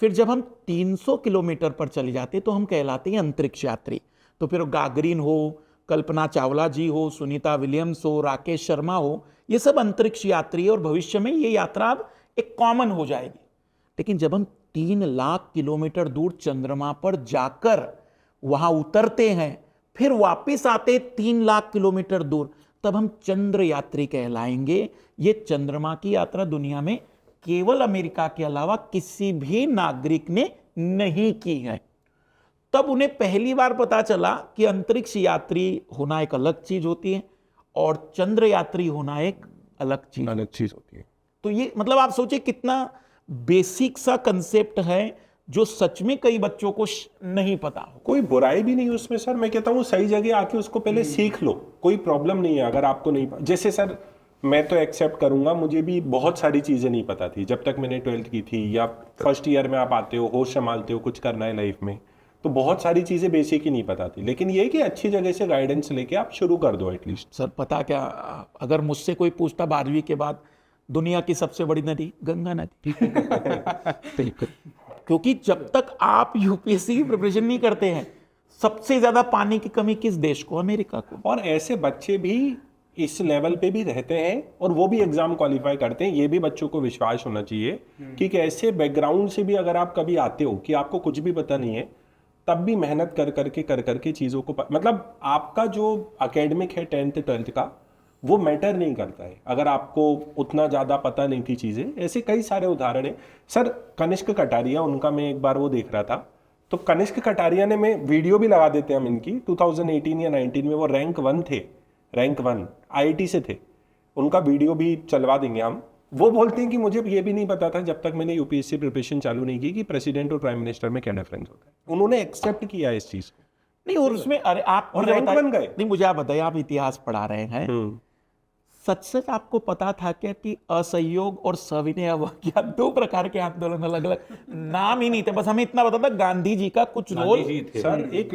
फिर जब हम 300 किलोमीटर पर चले जाते तो हम कहलाते हैं अंतरिक्ष यात्री। तो फिर गागरिन हो, कल्पना चावला जी हो, सुनीता विलियम्स हो, राकेश शर्मा हो, ये सब अंतरिक्ष यात्री, और भविष्य में ये यात्रा अब एक कॉमन हो जाएगी। लेकिन जब हम 3 लाख किलोमीटर दूर चंद्रमा पर जाकर वहां उतरते हैं, फिर वापस आते 3 लाख किलोमीटर दूर, तब हम चंद्र यात्री कहलाएंगे। ये चंद्रमा की यात्रा दुनिया में केवल अमेरिका के अलावा किसी भी नागरिक ने नहीं की है। तब उन्हें पहली बार पता चला कि अंतरिक्ष यात्री होना एक अलग चीज होती है और चंद्र यात्री होना एक अलग चीज होती है। तो ये मतलब आप सोचिए कितना बेसिक सा कंसेप्ट है जो सच में कई बच्चों को नहीं पता हो। कोई बुराई भी नहीं उसमें सर, मैं कहता हूँ सही जगह आके उसको पहले सीख लो, कोई प्रॉब्लम नहीं है अगर आपको नहीं। जैसे सर मैं तो एक्सेप्ट करूंगा, मुझे भी बहुत सारी चीजें नहीं पता थी जब तक मैंने 12th की थी, या फर्स्ट ईयर में आप आते हो, होश संभालते हो, कुछ करना है लाइफ में, तो बहुत सारी चीजें बेसिक ही नहीं पता थी। लेकिन ये कि अच्छी जगह से गाइडेंस लेके आप शुरू कर दो एटलीस्ट। सर पता क्या, अगर मुझसे कोई पूछता 12वीं के बाद दुनिया की सबसे बड़ी नदी गंगा नदी, बिल्कुल। क्योंकि जब तक आप यूपीएससी की प्रिपरेशन नहीं करते हैं, सबसे ज्यादा पानी की कमी किस देश को? अमेरिका को। और ऐसे बच्चे भी इस लेवल पे भी रहते हैं और वो भी एग्जाम क्वालिफाई करते हैं। ये भी बच्चों को विश्वास होना चाहिए कि ऐसे बैकग्राउंड से भी अगर आप कभी आते हो कि आपको कुछ भी पता नहीं है, तब भी मेहनत कर करके चीज़ों को मतलब आपका जो एकेडमिक है 10th 12th का, वो मैटर नहीं करता है अगर आपको उतना ज़्यादा पता नहीं थी चीज़ें। ऐसे कई सारे उदाहरण हैं सर। कनिष्क कटारिया, उनका मैं एक बार वो देख रहा था, तो कनिष्क कटारिया ने, मैं वीडियो भी लगा देते हैं हम इनकी, 2018 या 19 में वो रैंक 1 थे, रैंक 1 IIT से थे, उनका वीडियो भी चलवा देंगे हम। वो बोलते हैं कि मुझे ये भी नहीं पता था जब तक मैंने यूपीएससी प्रिपरेशन चालू नहीं की कि प्रेसिडेंट और प्राइम मिनिस्टर में क्या डिफरेंस होता है। उन्होंने एक्सेप्ट किया इस चीज़ को। नहीं, और उसमें अरे आप और रैंक बन गए। नहीं, मुझे आप बताइए, आप इतिहास पढ़ा रहे हैं, सच आपको पता था क्या कि असहयोग और सविनय अवज्ञा 2 प्रकार के आंदोलन अलग अलग नाम ही नहीं थे? बस हमें इतना पता था गांधी जी का कुछ रोल। सर एक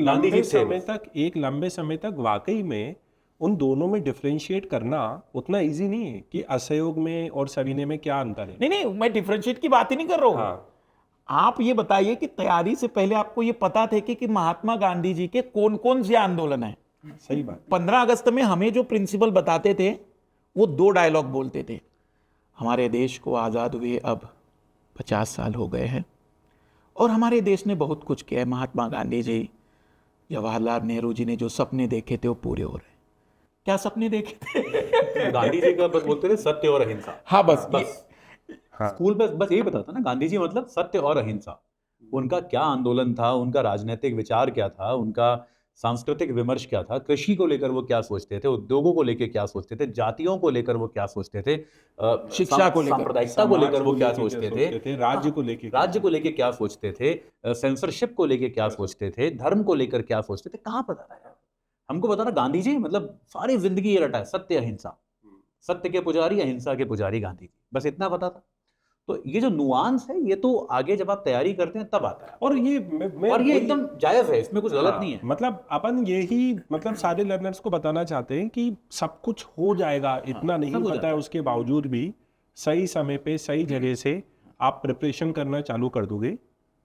लंबे समय तक वाकई में उन दोनों में डिफरेंशिएट करना उतना इजी नहीं है कि असहयोग में और सविनय में क्या अंतर है। नहीं, मैं डिफरेंशिएट की बात ही नहीं कर रहा हूँ। हाँ। आप ये बताइए कि तैयारी से पहले आपको ये पता थे कि महात्मा गांधी जी के कौन कौन से आंदोलन है? सही बात। 15 अगस्त में हमें जो प्रिंसिपल बताते थे, वो 2 डायलॉग बोलते थे, हमारे देश को आज़ाद हुए अब 50 साल हो गए हैं और हमारे देश ने बहुत कुछ किया है। महात्मा गांधी जी, जवाहरलाल नेहरू जी ने जो सपने देखे थे वो पूरे हो रहे हैं। क्या सपने देखे थे? गांधी जी का बस बोलते थे सत्य और अहिंसा। हाँ, बस हाँ। स्कूल में बस यही बताता ना, गांधी जी मतलब सत्य और अहिंसा। उनका क्या आंदोलन था, उनका राजनीतिक विचार क्या था, उनका सांस्कृतिक विमर्श क्या था, कृषि को लेकर वो क्या सोचते थे, उद्योगों को लेकर क्या सोचते थे, जातियों को लेकर वो क्या सोचते थे, शिक्षा को लेकर, सांप्रदायिकता को लेकर वो क्या सोचते थे, राज्य को लेकर क्या सोचते थे, सेंसरशिप को लेकर क्या सोचते थे, धर्म को लेकर क्या सोचते थे, कहाँ पता था यार हमको? पता ना, गांधी जी मतलब सारी जिंदगी ये रटा है, सत्य अहिंसा, सत्य के पुजारी अहिंसा के पुजारी गांधी जी, बस इतना पता था। तो ये जो नुआंस है, ये तो आगे जब आप तैयारी करते हैं तब आता है, और ये एकदम जायज है, इसमें कुछ गलत नहीं है। मतलब अपन यही मतलब सारे लर्नर्स को बताना चाहते हैं कि सब कुछ हो जाएगा, इतना नहीं पता है उसके बावजूद भी सही समय पे सही जगह से आप प्रिपरेशन करना चालू कर दोगे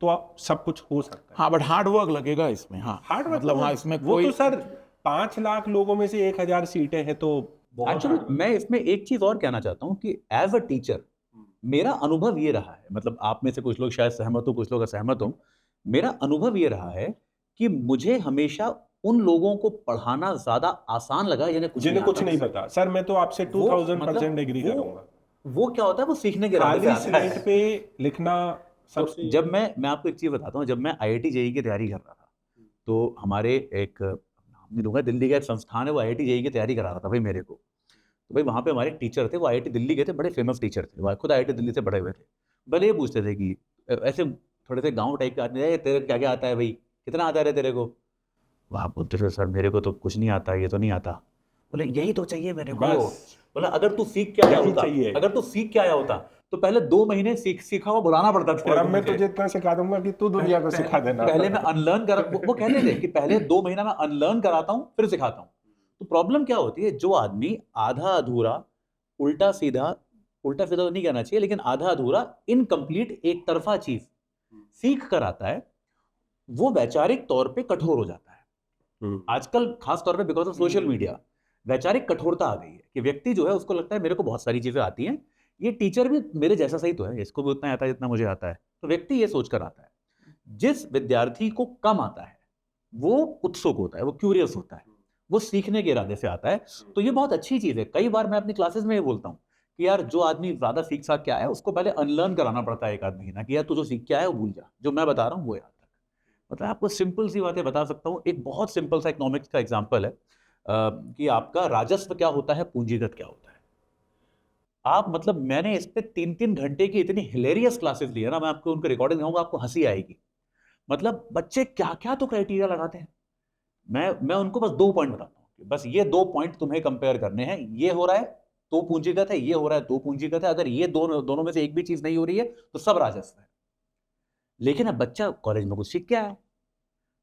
तो आप सब कुछ हो सकता है। हाँ, बट हार्ड वर्क लगेगा इसमें। हाँ, हार्ड वर्क मतलब हाँ, इसमें वो कोई तो सर 5 लाख लोगों में से 1000 सीटें हैं तो एक्चुअली मैं इसमें एक चीज और कहना चाहता हूँ कि एज अ टीचर मेरा अनुभव ये रहा है, मतलब आप में से कुछ लोग शायद सहमत हो, कुछ लोग असहमत हो, मेरा अनुभव ये रहा है कि मुझे हमेशा उन लोगों को पढ़ाना ज्यादा आसान लगा जिन्हें कुछ नहीं पता। सर मैं तो आपसे 2000% एग्री करूंगा। वो क्या होता है, वो सीखने के खाली स्लेट पे लिखना सबसे। तो जब मैं आपको एक चीज बताता हूँ, जब मैं IIT JEE की तैयारी कर रहा था, तो हमारे एक नाम नहीं दूंगा, दिल्ली का एक संस्थान है, वो IIT JEE की तैयारी करा रहा था भाई मेरे को। तो भाई वहाँ पे हमारे टीचर थे, वो IIT दिल्ली गए थे, बड़े फेमस टीचर थे, वो खुद IIT दिल्ली से पढ़े हुए थे। भले ये पूछते थे कि ऐसे थोड़े से गांव टाइप के आदमी, तेरे क्या क्या आता है भाई, कितना आता है तेरे को? वहाँ बोलते थे सर मेरे को तो कुछ नहीं आता, ये तो नहीं आता। बोले यही तो चाहिए मेरे को। बस। बोला अगर तू सीख के आया यही होता, चाहिए। अगर तू सीख के आया होता तो पहले 2 महीने सीखा हुआ बुलाना पड़ता था। और अब मैं तुझे इतना सिखा दूंगा कि तू दुनिया को सिखा देना। पहले मैं अनलर्न कर, वो कहते थे कि पहले 2 महीना मैं अनलर्न कराता हूँ फिर सिखाता हूँ। तो प्रॉब्लम क्या होती है, जो आदमी आधा अधूरा, उल्टा सीधा तो नहीं कहना चाहिए, लेकिन आधा अधूरा, इनकम्प्लीट, एक तरफा चीज सीख कर आता है, वो वैचारिक तौर पे कठोर हो जाता है। आजकल खास तौर पे बिकॉज ऑफ सोशल मीडिया वैचारिक कठोरता आ गई है कि व्यक्ति जो है उसको लगता है मेरे को बहुत सारी चीजें आती हैं, ये टीचर भी मेरे जैसा सही तो है, इसको भी उतना आता है जितना मुझे आता है। तो व्यक्ति ये सोचकर आता है। जिस विद्यार्थी को कम आता है वो उत्सुक होता है, वो क्यूरियस होता है, वो सीखने के इरादे से आता है। तो ये बहुत अच्छी चीज है। कई बार मैं अपनी क्लासेस में ये बोलता हूँ कि यार जो आदमी ज्यादा सीख साख के आया है उसको पहले अनलर्न कराना पड़ता है 1 आध महीना, कि यार तू जो सीख के आया है वो भूल जा, जो मैं बता रहा हूँ वो याद रख। मतलब आपको सिंपल सी बातें बता सकता हूँ। एक बहुत सिंपल सा इकोनॉमिक्स का एग्जाम्पल है कि आपका राजस्व क्या होता है, पूंजीगत क्या होता है। आप मतलब मैंने इस पे 3-3 घंटे की इतनी हिलेरियस क्लासेस ली है ना, मैं आपको उनकी रिकॉर्डिंग दिखाऊंगा, आपको हंसी आएगी। मतलब बच्चे क्या क्या तो क्राइटेरिया लगाते हैं। मैं उनको बस 2 पॉइंट बताता हूँ, बस ये 2 पॉइंट तुम्हें कंपेयर करने हैं, ये हो रहा है तो पूंजीगत है, ये हो रहा है तो पूंजीगत है। अगर ये दोनों में से एक भी चीज नहीं हो रही है तो सब राजस्व है। लेकिन अब बच्चा कॉलेज में कुछ सीख के आया,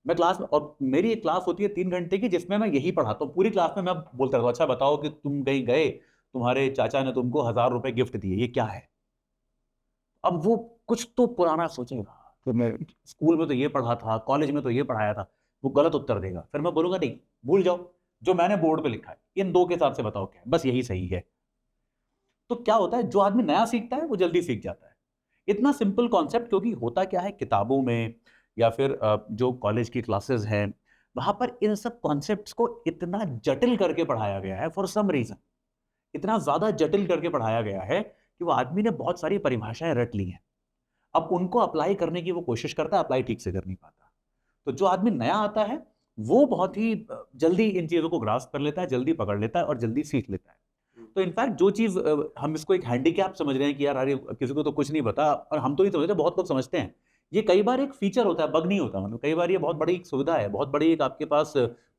मैं क्लास में, और मेरी एक क्लास होती है 3 घंटे की जिसमें मैं यही पढ़ाता हूँ। पूरी क्लास में मैं बोलता रहता हूँ, अच्छा बताओ कि तुम कहीं गए, तुम्हारे चाचा ने तुमको 1000 रुपए गिफ्ट दिए, ये क्या है। अब वो कुछ तो पुराना सोचेगा कि मैं स्कूल में तो ये पढ़ा था, कॉलेज में तो ये पढ़ाया था, वो गलत उत्तर देगा। फिर मैं बोलूंगा नहीं, भूल जाओ, जो मैंने बोर्ड पे लिखा है इन 2 के हिसाब से बताओ क्या है, बस यही सही है। तो क्या होता है, जो आदमी नया सीखता है वो जल्दी सीख जाता है। इतना सिंपल कॉन्सेप्ट, क्योंकि होता क्या है किताबों में या फिर जो कॉलेज की क्लासेस हैं वहां पर इन सब कॉन्सेप्ट्स को इतना जटिल करके पढ़ाया गया है, फॉर सम रीजन इतना ज्यादा जटिल करके पढ़ाया गया है कि वो आदमी ने बहुत सारी परिभाषाएं रट ली हैं। अब उनको अप्लाई करने की वो कोशिश करता है, अप्लाई ठीक से कर नहीं पाता। तो जो आदमी नया आता है वो बहुत ही जल्दी इन चीज़ों को ग्रास्प कर लेता है, जल्दी पकड़ लेता है और जल्दी सीख लेता है। तो इनफैक्ट जो चीज़ हम इसको एक हैंडीकैप समझ रहे हैं कि यार अरे किसी को तो कुछ नहीं पता, और हम तो नहीं समझते, बहुत लोग समझते हैं, ये कई बार एक फीचर होता है, बग नहीं होता। मतलब कई बार ये बहुत बड़ी एक सुविधा है, बहुत बड़ी एक आपके पास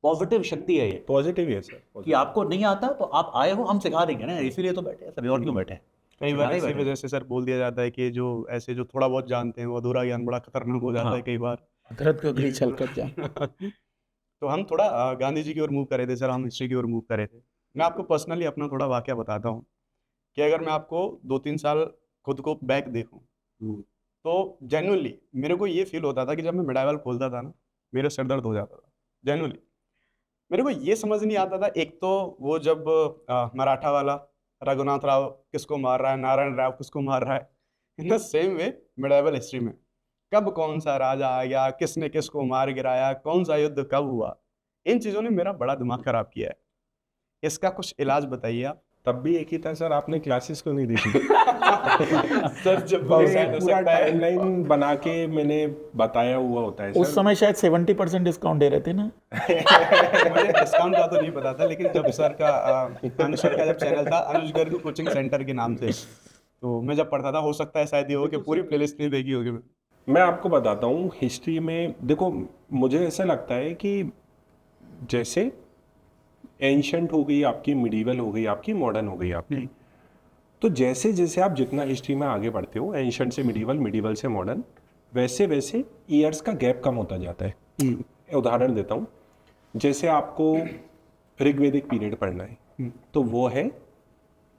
पॉजिटिव शक्ति है ये, पॉजिटिव है सर कि आपको नहीं आता तो आप आए हो, हम सिखा देंगे ना, इसीलिए तो बैठे हैं सभी, और क्यों बैठे हैं। कई बार सिखाने इसी बैठे हैं। वजह से सर बोल दिया जाता है कि जो ऐसे जो थोड़ा बहुत जानते हैं वो अधूरा ज्ञान बड़ा खतरनाक हो जाता हाँ। है कई बार। हजरत को गली चल कर जा। तो हम थोड़ा गांधी जी की ओर मूव करे थे सर, हम हिस्ट्री की ओर मूव करे थे। मैं आपको पर्सनली अपना थोड़ा वाकया बताता हूँ कि अगर मैं आपको 2-3 साल खुद को बैक देखूँ तो जेन्युइनली मेरे को ये फील होता था कि जब मैं मिडाइवल खोलता था ना, मेरा सर दर्द हो जाता था। जेन्युइनली मेरे को ये समझ नहीं आता था, एक तो वो जब मराठा वाला रघुनाथ राव किसको मार रहा है, नारायण राव किसको मार रहा है, in the same way medieval history में कब कौन सा राजा आ गया, किसने किसको मार गिराया, कौन सा युद्ध कब हुआ, इन चीज़ों ने मेरा बड़ा दिमाग खराब किया है। इसका कुछ इलाज बताइए आप। तब भी एक ही था सर, आपने क्लासेस को नहीं देखी। सर जब पूरा टाइमलाइन बना के मैंने बताया हुआ होता है उस सर। समय शायद 70% डिस्काउंट दे रहे थे ना। मुझे डिस्काउंट का तो नहीं पता था, लेकिन जब सर का अनुज सर का जब चैनल था अनुज गर्ग कोचिंग सेंटर के नाम से, तो मैं जब पढ़ता था, हो सकता है शायद ये हो कि पूरी प्लेलिस्ट नहीं देखी होगी। मैं आपको बताता हूँ हिस्ट्री में, देखो मुझे ऐसा लगता है कि जैसे एंशंट हो गई आपकी, मिडीवल हो गई आपकी, मॉडर्न हो गई आपकी, तो जैसे जैसे आप जितना हिस्ट्री में आगे बढ़ते हो, एंशंट से मिडीवल, मिडीवल से मॉडर्न, वैसे वैसे ईयर्स का गैप कम होता जाता है। उदाहरण देता हूँ, जैसे आपको ऋग्वेदिक पीरियड पढ़ना है तो वो है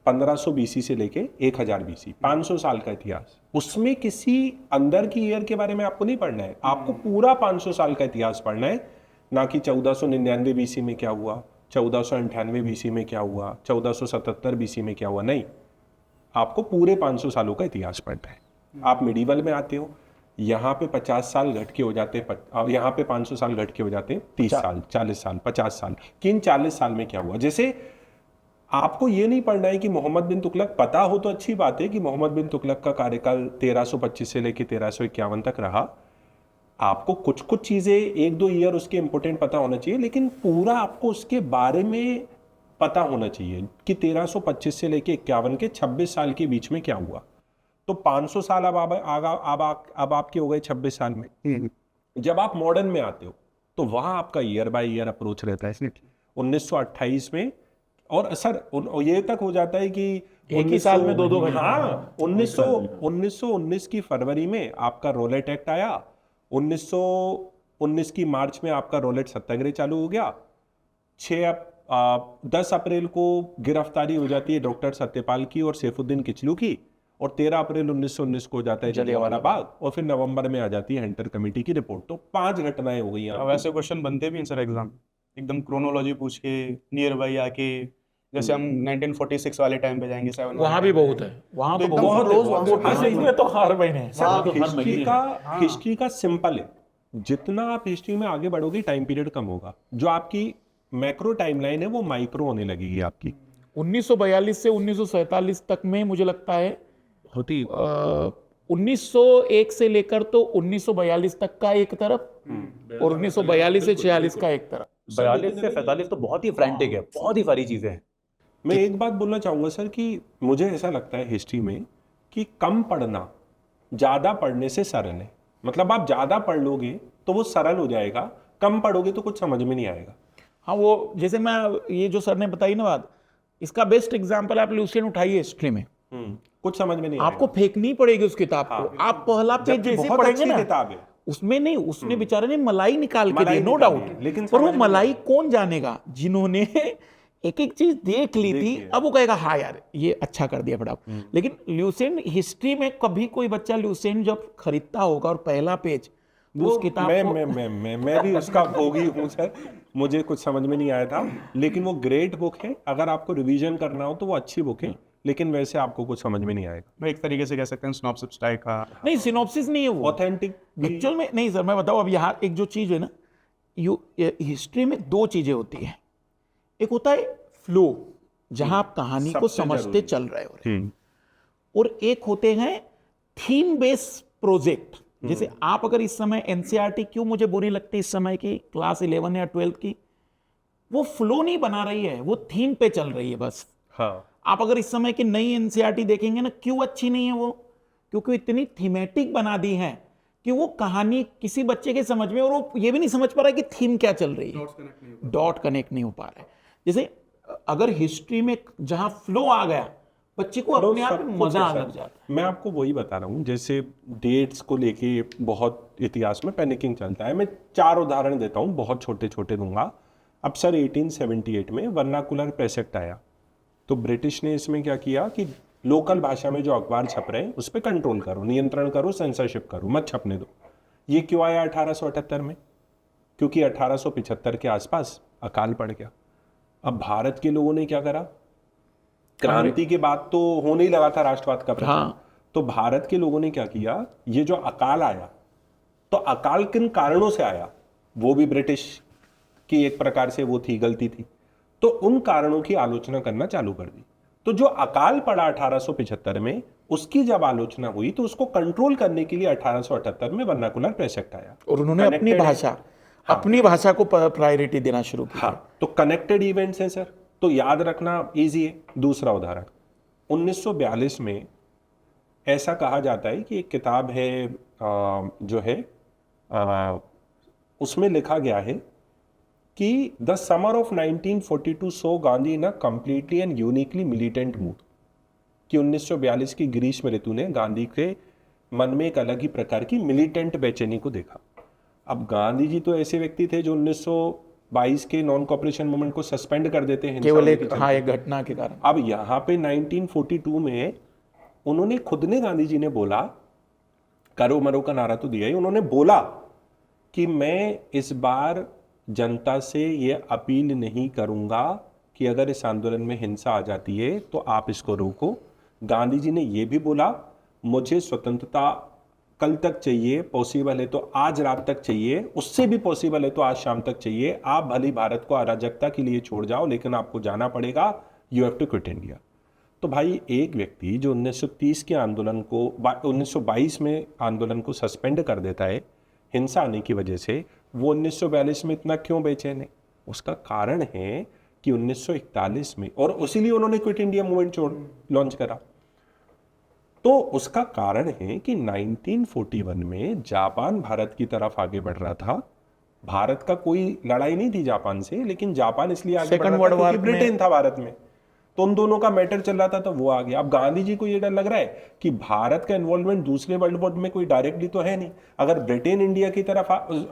1500 बीसी से लेके 1000 बीसी, 500 साल का इतिहास। उसमें किसी अंदर की ईयर के बारे में आपको नहीं पढ़ना है, आपको पूरा 500 साल का इतिहास पढ़ना है, ना कि 1499 बीसी में क्या हुआ, 1498 बीसी में क्या हुआ, 1477 बीसी में क्या हुआ, नहीं, आपको पूरे 500 सालों का इतिहास पढ़ना है। आप मिडीवल में आते हो, यहाँ पे 50 साल घट के हो जाते हैं, यहाँ पे 500 साल घट के हो जाते हैं 30 साल, 40 साल, 50 साल, कि इन 40 साल में क्या हुआ। जैसे आपको ये नहीं पढ़ना है कि मोहम्मद बिन तुगलक, पता हो तो अच्छी बात है कि मोहम्मद बिन तुगलक का कार्यकाल 1325 से लेकर 1351 तक रहा। आपको कुछ कुछ चीज़ें, 1-2 ईयर उसके इंपॉर्टेंट पता होना चाहिए, लेकिन पूरा आपको उसके बारे में पता होना चाहिए कि 1325 से लेकर 51 के 26 साल के बीच में क्या हुआ। तो 500 साल अब आपके हो गए 26 साल में। जब आप मॉडर्न में आते हो तो वहाँ आपका ईयर बाय ईयर अप्रोच रहता है। 1928 में और सर ये तक हो जाता है कि एक ही साल में 2-2 घटना। हाँ, 1919 की फरवरी में आपका रोलेट एक्ट आया, 1919 की मार्च में आपका रोलेट सत्याग्रह चालू हो गया, 10 अप्रैल को गिरफ्तारी हो जाती है डॉक्टर सत्यपाल की और सैफुद्दीन किचलू की, और 13 अप्रैल 1919 को हो जाता है जलियांवाला बाग, और फिर नवंबर में आ जाती है हंटर कमेटी की रिपोर्ट। तो 5 घटनाएं हो गई अब ऐसे क्वेश्चन बनते भी हैं सर एग्जाम, एकदम क्रोनोलॉजी पूछ के नियर बाई आके, जैसे हम 1946 वाले टाइम पे जाएंगे 7 वहां भी बहुत है, वहां तो एकदम बहुत close वहाँ से है। इसमें तो हर महीने तो हर महीने हिस्ट्री का सिंपल है, जितना आप हिस्ट्री में आगे बढ़ोगे टाइम पीरियड कम होगा, जो आपकी मैक्रो टाइमलाइन है वो माइक्रो होने लगेगी आपकी। 1942 से 1947 तक में मुझे लगता है होती 1901 से लेकर तो 1942 तक का एक तरफ और 1942 से 46 का एक तरफ। 42 से 45 तो बहुत ही फ्रैंटिक है, बहुत ही सारी चीजें हैं। मैं एक बात बोलना चाहूंगा सर कि मुझे ऐसा लगता है हिस्ट्री में कि कम पढ़ना ज्यादा पढ़ने से सरल है। मतलब आप ज्यादा पढ़ लोगे तो वो सरल हो जाएगा, कम पढ़ोगे तो कुछ समझ में नहीं आएगा। हाँ, वो जैसे मैं ये जो सर ने बताई ना बात, इसका बेस्ट एग्जांपल आप लुसियन उठाइए हिस्ट्री में, कुछ समझ में नहीं आपको आएगा। फेंकनी पड़ेगी उस किताब को। आप पहला पेज जबकि जैसे बहुत पढ़ेंगे अच्छी ना, किताब है। उसमें नहीं, उसने बेचारे ने मलाई निकाल के मलाई दी, नो निकाली डाउट, है, लेकिन पर वो समझ में मलाई नहीं कौन जानेगा जिन्होंने एक एक चीज देख ली थी। देखी है। अब वो कहेगा हाँ यार ये अच्छा कर दिया फटाफट। लेकिन ल्यूसेंट हिस्ट्री में कभी कोई बच्चा ल्यूसेंट जब खरीदता होगा और पहला पेज उस किताब मैं भी उसका भोगी हूँ सर, मुझे कुछ समझ में नहीं आया था, लेकिन वो ग्रेट बुक है। अगर आपको रिवीजन करना हो तो वो अच्छी बुक है, लेकिन वैसे आपको कुछ समझ में नहीं आएगा। मैं एक तरीके से कह सकते हैं सिनॉप्सिस टाइप का। नहीं, सिनॉप्सिस नहीं है वो, ऑथेंटिक एक्चुअल में नहीं सर। मैं बताऊं, अब यहाँ एक जो चीज है ना, हिस्ट्री में 2 चीजें होती हैं। एक होता है फ्लो, जहां आप कहानी को सबसे समझते जरूरी। चल रहे हो, और एक होते हैं थीम बेस प्रोजेक्ट। जैसे आप अगर इस समय एनसीईआरटी क्यों मुझे बुरी लगती है इस समय की क्लास 11 या 12 की, वो फ्लो नहीं बना रही है, वो थीम पे चल रही है बस। हाँ, आप अगर इस समय की नई एनसीईआरटी देखेंगे ना, क्यों अच्छी नहीं है वो, क्योंकि इतनी थीमेटिक बना दी है कि वो कहानी किसी बच्चे के समझ में, और वो ये भी नहीं समझ पा रहा है कि थीम क्या चल रही है, डॉट कनेक्ट नहीं हो पा रहा है। जैसे अगर हिस्ट्री में जहां फ्लो आ गया, बच्चे को अपने आप में मजा आने लग जाता है। मैं आपको वही बता रहा हूँ, जैसे डेट्स को लेके बहुत इतिहास में पैनिकिंग चलता है। मैं 4 उदाहरण देता हूँ, बहुत छोटे छोटे दूंगा। अब सर 1878 में वर्नाकुलर प्रेस एक्ट आया, तो ब्रिटिश ने इसमें क्या किया कि लोकल भाषा में जो अखबार छप रहे हैं उस पर कंट्रोल करो, नियंत्रण करो, सेंसरशिप करो, मत छपने दो। ये क्यों आया 1878 में? क्योंकि 1875 के आसपास अकाल पड़ गया। अब भारत के लोगों ने क्या करा, क्रांति के बाद तो होने ही लगा था राष्ट्रवाद का प्रचार। हाँ। तो भारत के लोगों ने क्या किया, ये जो अकाल आया, तो अकाल किन कारणों से आया, वो भी ब्रिटिश की एक प्रकार से वो थी, गलती थी, तो उन कारणों की आलोचना करना चालू कर दी। तो जो अकाल पड़ा 1875 में, उसकी जब आलोचना हुई तो उसको कंट्रोल करने के लिए 1878 में वर्नाकुलर प्रेस एक्ट आया, और उन्होंने अपनी Connected- भाषा अपनी भाषा को प्रायोरिटी देना शुरू किया। हाँ, तो कनेक्टेड इवेंट्स हैं सर, तो याद रखना इजी है। दूसरा उदाहरण, 1942 में ऐसा कहा जाता है कि एक किताब है जो है उसमें लिखा गया है कि the summer of 1942 so Gandhi in a completely and uniquely militant mood, कि 1942 की ग्रीष्म ऋतु ने गांधी के मन में एक अलग ही प्रकार की मिलिटेंट बेचैनी को देखा। अब गांधी जी तो ऐसे व्यक्ति थे जो 1922 के नॉन कॉपरेशन मूवमेंट को सस्पेंड कर देते हैं केवल हिंसा के एक चलते। एक घटना के कारण। अब यहाँ पे 1942 में उन्होंने खुद ने, गांधी जी ने बोला, करो मरो का नारा तो दिया ही, उन्होंने बोला कि मैं इस बार जनता से ये अपील नहीं करूंगा कि अगर इस आंदोलन में हिंसा आ जाती है तो आप इसको रोको। गांधी जी ने ये भी बोला, मुझे स्वतंत्रता कल तक चाहिए, पॉसिबल है तो आज रात तक चाहिए, उससे भी पॉसिबल है तो आज शाम तक चाहिए। आप भले भारत को अराजकता के लिए छोड़ जाओ, लेकिन आपको जाना पड़ेगा, you have to quit India. तो भाई एक व्यक्ति जो 1930 के आंदोलन को 1922 में आंदोलन को सस्पेंड कर देता है हिंसा आने की वजह से, वो 1942 में इतना क्यों बेचैन है? उसका कारण है कि 1941 में, और इसीलिए उन्होंने क्विट इंडिया मूवमेंट लॉन्च करा, तो उसका कारण है कि 1941 में जापान भारत की तरफ आगे बढ़ रहा था, भारत का कोई लड़ाई नहीं थी जापान से, लेकिन जापान इसलिए आगे बढ़ Second रहा World था War क्योंकि में- ब्रिटेन था भारत में, तो उन दोनों का मैटर चल रहा था तो वो आ गया। अब गांधी जी को ये डर लग रहा है कि भारत का इन्वॉल्वमेंट दूसरे वर्ल्ड वॉर में कोई डायरेक्टली तो है नहीं, अगर ब्रिटेन इंडिया की तरफ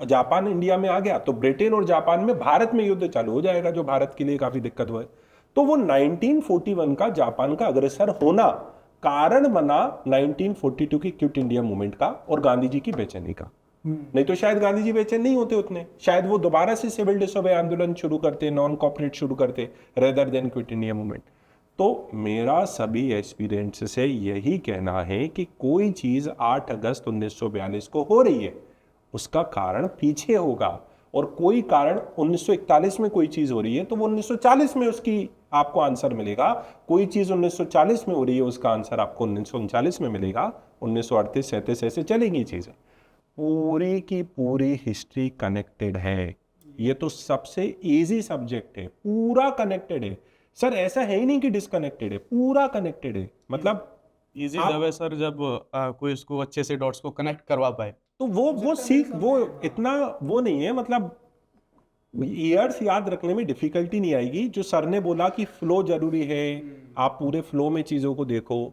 जापान इंडिया में आ गया तो ब्रिटेन और जापान में भारत में युद्ध चालू हो जाएगा, जो भारत के लिए काफी दिक्कत हुआ है। तो वो 1941 का जापान का अग्रसर होना कारण बना 1942 की क्विट इंडिया मूवमेंट का और गांधी जी की बेचैनी का। नहीं तो शायद गांधी जी बेचैन नहीं होते उतने, शायद वो दोबारा से सिविल डिसोबे आंदोलन शुरू करते, नॉन कॉपरेट शुरू करते rather than quit India movement. तो मेरा सभी एक्सपीरियंस से यही कहना है कि कोई चीज 8 अगस्त 1942 को हो रही है, उसका कारण पीछे होगा, और कोई कारण 1941 में कोई चीज हो रही है तो वो 1940 में उसकी आपको आंसर मिलेगा, कोई चीज 1940 में हो रही है उसका आंसर आपको 1939 में मिलेगा, 1938 37 ऐसे चलेंगी चीजें। पूरी की पूरी हिस्ट्री कनेक्टेड है, ये तो सबसे इजी सब्जेक्ट है, पूरा कनेक्टेड है सर, ऐसा है ही नहीं कि डिस्कनेक्टेड है, पूरा कनेक्टेड है। मतलब इजी आप- जब है सर जब कोई उसको अच्छे से डॉट्स को कनेक्ट करवा पाए। तो वो सीख, वो इतना वो नहीं है, मतलब ईयर्स याद रखने में डिफिकल्टी नहीं आएगी। जो सर ने बोला कि फ्लो जरूरी है, आप पूरे फ्लो में चीजों को देखो,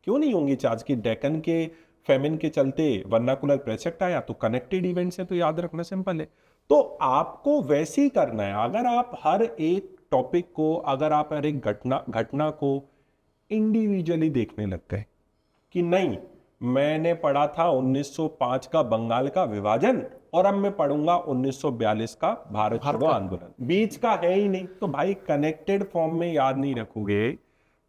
क्यों नहीं होंगी चार्ज की डेक्कन के फेमिन के चलते वर्नाकुलर प्रेस एक्ट आया, तो कनेक्टेड इवेंट से तो याद रखना सिंपल है। तो आपको वैसे ही करना है, अगर आप हर एक टॉपिक को, अगर आप हर एक घटना को इंडिविजुअली देखने लग गए कि नहीं मैंने पढ़ा था 1905 का बंगाल का विभाजन और अब मैं पढ़ूंगा 1942 का भारत छोड़ो आंदोलन, बीच का है ही नहीं, तो भाई कनेक्टेड फॉर्म में याद नहीं रखोगे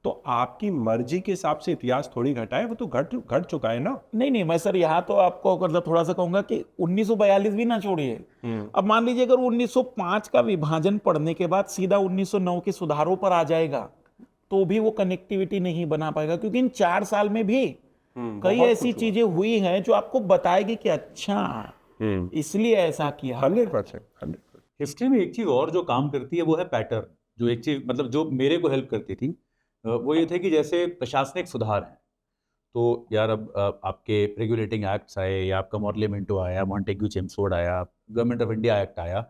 तो आपकी मर्जी के हिसाब से इतिहास थोड़ी घटा है, वो तो घट चुका है ना। नहीं, मैं सर यहाँ तो आपको मतलब थोड़ा सा कहूंगा कि 1942 भी ना छोड़िए। अब मान लीजिए अगर 1905 का विभाजन पढ़ने के बाद सीधा 1909 के सुधारों पर आ जाएगा तो भी वो कनेक्टिविटी नहीं बना पाएगा, क्योंकि इन 4 साल में भी कई ऐसी चीजें हुई हैं जो आपको बताएगी कि अच्छा इसलिए ऐसा किया। 100%। हिस्ट्री में एक चीज और जो काम करती है वो है पैटर्न। जो एक चीज मतलब जो मेरे को हेल्प करती थी वो ये थे कि जैसे प्रशासनिक सुधार हैं, तो यार अब आपके रेगुलेटिंग एक्ट्स आए, या आपका मॉर्लियामेंटो आया, मॉन्टेग्यू चेम्सफोर्ड आया, गवर्नमेंट ऑफ इंडिया एक्ट आया,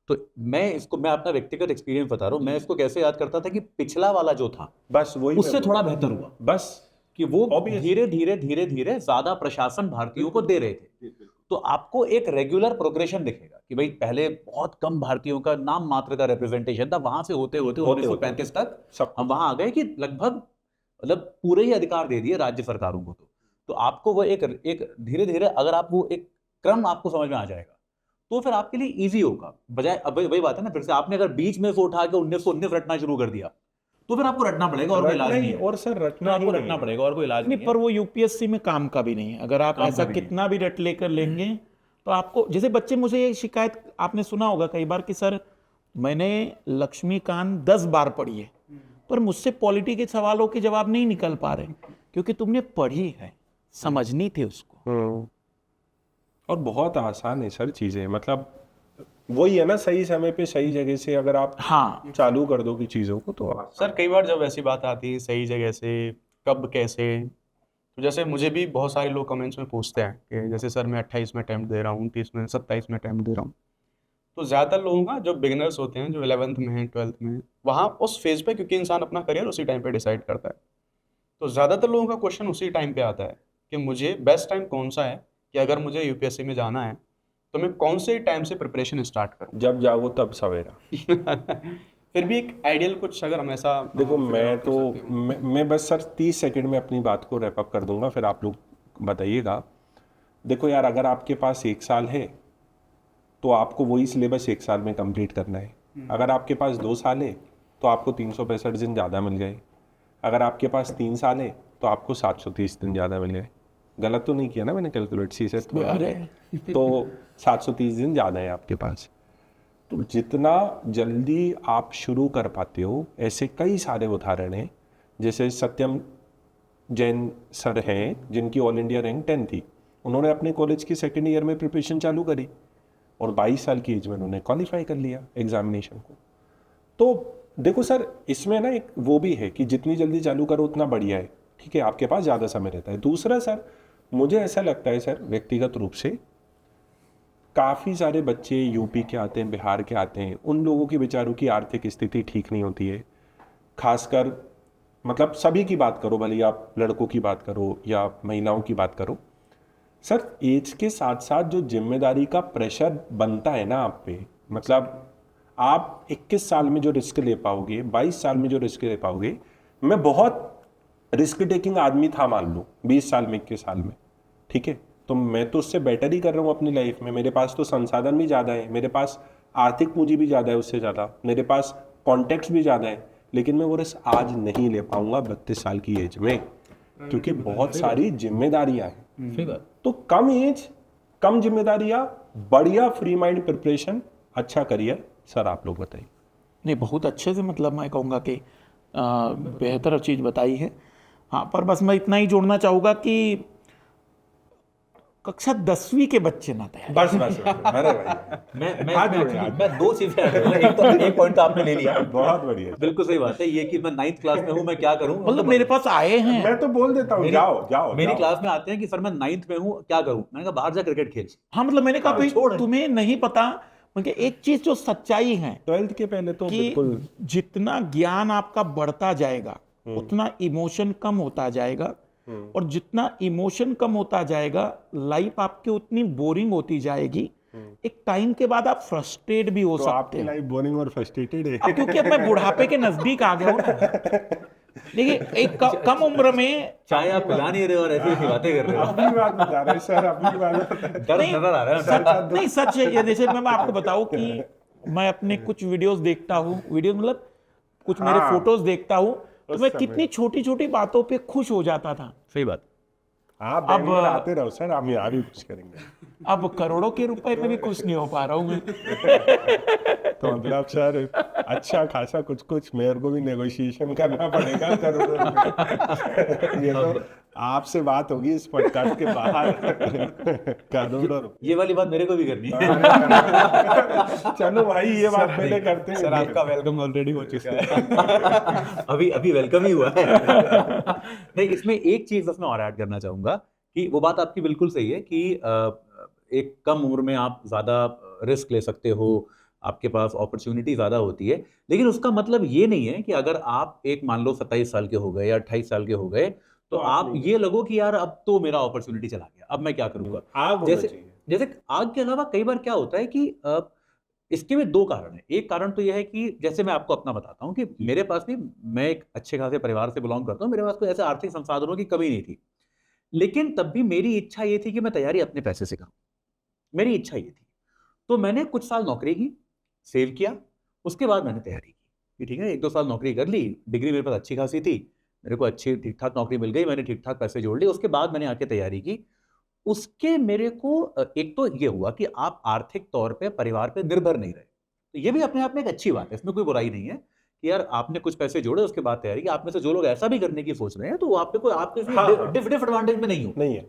तो मैं अपना व्यक्तिगत एक्सपीरियंस बता रहा हूँ, मैं इसको कैसे याद करता था कि पिछला वाला जो था बस वही उससे थोड़ा बेहतर हुआ, बस कि वो Obvious. धीरे धीरे ज्यादा प्रशासन भारतीयों को दे रहे थे। तो आपको एक रेगुलर प्रोग्रेशन दिखेगा कि भाई पहले बहुत कम भारतीयों का नाम मात्र का रिप्रेजेंटेशन था, वहां से होते होते 1935 तक सब हम वहां आ गए कि लगभग मतलब पूरे ही अधिकार दे दिए राज्य सरकारों को। तो आपको वो एक धीरे धीरे अगर आप वो एक क्रम आपको समझ में आ जाएगा तो फिर आपके लिए इजी होगा, बजाय अब वही बात है ना, फिर से आपने अगर बीच में से उठा के 1919 रटना शुरू कर दिया तो फिर आपको रटना पड़ेगा और कोई इलाज नहीं है। और सर रटना आपको ही नहीं रटना है। पड़ेगा और कोई इलाज नहीं नहीं, पर वो यूपीएससी में काम का भी नहीं है। अगर आप काम ऐसा का भी कितना भी रट लेकर लेंगे तो आपको, जैसे बच्चे मुझे ये शिकायत आपने सुना होगा कई बार कि सर मैंने लक्ष्मीकांत 10 बार पढ़ी है पर मुझसे पॉलिटी के सवालों के जवाब नहीं निकल पा रहे, क्योंकि तुमने पढ़ी है, समझनी थी उसको। और बहुत आसान है सर चीजें, मतलब वही है ना, सही समय पे सही जगह से अगर आप हाँ, चालू कर दो कि चीजों को तो सर कई बार जब ऐसी बात आती है सही जगह से कब कैसे, तो जैसे मुझे भी बहुत सारे लोग कमेंट्स में पूछते हैं कि जैसे सर मैं 28 में अटैम्प्ट दे रहा हूँ, 30 में, 27 में अटैम्प्ट दे रहा हूँ। तो ज़्यादातर लोगों का जो बिगिनर्स होते हैं जो 11th में हैं 12th में, वहाँ उस फेज़ पे, क्योंकि इंसान अपना करियर उसी टाइम पे डिसाइड करता है, तो ज़्यादातर लोगों का क्वेश्चन उसी टाइम पे आता है कि मुझे बेस्ट टाइम कौन सा है कि अगर मुझे यूपीएससी में जाना है तो मैं कौन से टाइम से प्रिपरेशन स्टार्ट करूँ। जब जागो तब सवेरा। फिर भी एक आइडियल कुछ अगर हम ऐसा देखो मैं बस सर 30 सेकंड में अपनी बात को रैप अप कर दूंगा, फिर आप लोग बताइएगा। देखो यार, अगर आपके पास 1 साल है तो आपको वही सिलेबस 1 साल में कंप्लीट करना है। अगर आपके पास 2 साल है तो आपको 365 दिन ज़्यादा मिल गए। अगर आपके पास 3 साल है तो आपको 730 दिन ज़्यादा मिल गए। गलत तो नहीं किया ना मैंने कैलकुलेट सी से? तो 730 दिन ज़्यादा है आपके पास। तो जितना जल्दी आप शुरू कर पाते हो, ऐसे कई सारे उदाहरण हैं। जैसे सत्यम जैन सर हैं जिनकी ऑल इंडिया रैंक 10 थी, उन्होंने अपने कॉलेज की सेकेंड ईयर में प्रिपरेशन चालू करी और 22 साल की एज में उन्होंने क्वालिफाई कर लिया एग्जामिनेशन को। तो देखो सर, इसमें ना एक वो भी है कि जितनी जल्दी चालू करो उतना बढ़िया है, ठीक है, आपके पास ज़्यादा समय रहता है। दूसरा सर, मुझे ऐसा लगता है सर व्यक्तिगत रूप से, काफ़ी सारे बच्चे यूपी के आते हैं, बिहार के आते हैं, उन लोगों की बेचारों की आर्थिक स्थिति ठीक नहीं होती है। खासकर मतलब सभी की बात करो, भले आप लड़कों की बात करो या महिलाओं की बात करो, सर एज के साथ साथ जो जिम्मेदारी का प्रेशर बनता है ना आप पे, मतलब आप 21 साल में जो रिस्क ले पाओगे, 22 साल में जो रिस्क ले पाओगे, मैं बहुत रिस्क टेकिंग आदमी था मान लो 20 साल में, 21 साल में, ठीक है, तो मैं तो उससे बेटर ही कर रहा हूँ अपनी लाइफ में। मेरे पास तो संसाधन भी ज़्यादा है, मेरे पास आर्थिक पूंजी भी ज़्यादा है, उससे ज़्यादा मेरे पास कॉन्टेक्ट्स भी ज़्यादा है, लेकिन मैं वो रिस्क आज नहीं ले पाऊंगा 32 साल की एज में, क्योंकि बहुत सारी जिम्मेदारियां हैं। सही बात। तो कम एज, कम जिम्मेदारियां, बढ़िया फ्री माइंड प्रिपरेशन, अच्छा करियर। सर आप लोग बताइए। नहीं, बहुत अच्छे से, मतलब मैं कहूँगा कि बेहतर चीज़ बताई है। हाँ, पर बस मैं इतना ही जोड़ना चाहूँगा कि कक्षा 10वीं के बच्चे ना तैयार। बस बस अरे भाई मैं दो चीजें ऐड करूंगा। एक तो एक पॉइंट तो आपने ले लिया, बहुत बढ़िया। बिल्कुल सही बात है ये कि मैं 9th क्लास में हूँ, मैं क्या करूँ। मतलब मेरे पास आए हैं, मैं तो बोल देता हूँ जाओ जाओ मेरी जाओ। क्लास में आते हैं कि सर मैं 9th में हूँ, क्या करूँ। मैंने कहा बाहर जा क्रिकेट खेल। हाँ, मतलब मैंने कहा भाई छोड़। तुम्हें नहीं पता, मतलब एक चीज जो सच्चाई है 12th के पहले तो कि बिल्कुल जितना ज्ञान आपका बढ़ता जाएगा उतना इमोशन कम होता जाएगा, और जितना इमोशन कम होता जाएगा लाइफ आपकी उतनी बोरिंग होती जाएगी। एक टाइम के बाद आप फ्रस्ट्रेट भी हो तो सकते आपकी हैं। लाइफ बोरिंग और फ्रस्ट्रेटेड है। अब क्योंकि अब मैं बुढ़ापे के नजदीक आ गया हूँ ना। देखिए, एक कम उम्र में चाय आप पिला नहीं रहे और ऐसी ऐसी बातें कर रहे हो। अपनी बात बता रहे सर, अपनी बात। डर नजर आ रहा है। सच नहीं, सच है ये। जैसे मैं आपको बताऊं कि मैं अपने कुछ वीडियोस देखता हूँ, वीडियोस मतलब कुछ मेरे हाँ। फोटोज देखता हूँ, तो उस मैं समय। कितनी छोटी छोटी बातों पे खुश हो जाता था। सही बात। आप बैंगलोर आते रहो सर, हम यहाँ भी कुछ करेंगे। अब करोड़ों के रुपए में भी खुश नहीं हो पा रहा हूँ मैं। तो मतलब सर अच्छा खासा कुछ कुछ मेरे को भी नेगोशिएशन करना पड़ेगा करोड़ों रुपए। ये तो आपसे बात होगी इस पॉडकास्ट के बाहर। करोड़ों रुपए। ये वाली बात मेरे को भी करनी है। चलो भाई ये बात पहले करते हैं। सर आपका वेलकम ऑलरेडी हो चुका है। अभी अभी वेलकम ही हुआ है। नहीं, इसमें एक चीज बस मैं और ऐड करना चाहूंगा कि वो बात आपकी बिल्कुल सही है कि एक कम उम्र में आप ज्यादा रिस्क ले सकते हो, आपके पास अपॉर्चुनिटी ज्यादा होती है, लेकिन उसका मतलब ये नहीं है कि अगर आप एक मान लो 27 साल के हो गए या 28 साल के हो गए तो आप ये लगो कि यार अब तो मेरा अपॉर्चुनिटी चला गया, अब मैं क्या करूंगा। आग होना जैसे चाहिए। जैसे आग के अलावा कई बार क्या होता है कि इसके में दो कारण है। एक कारण तो यह है कि जैसे मैं आपको अपना बताता हूँ कि मेरे पास भी, मैं एक अच्छे खासे परिवार से बिलोंग करता हूँ, मेरे पास कोई ऐसे आर्थिक संसाधनों की कमी नहीं थी, लेकिन तब भी मेरी इच्छा ये थी कि मैं तैयारी अपने पैसे से करूँ। मेरी इच्छा ये थी, तो मैंने कुछ साल नौकरी की, सेव किया, उसके बाद मैंने तैयारी की कि ठीक है 1-2 साल नौकरी कर ली, डिग्री मेरे पास अच्छी खासी थी, मेरे को अच्छी ठीक ठाक नौकरी मिल गई, मैंने ठीक ठाक पैसे जोड़ लिए, उसके बाद मैंने आके तैयारी की। उसके मेरे को एक तो ये हुआ कि आप आर्थिक तौर पे परिवार पे निर्भर नहीं रहे, तो ये भी अपने आप में एक अच्छी बात है, इसमें कोई बुराई नहीं है कि यार आपने कुछ पैसे जोड़े उसके बाद तैयारी की। आप में से जो लोग ऐसा भी करने की सोच रहे हैं तो वो आप पे कोई आपके डिसएडवांटेज में नहीं हो। नहीं है।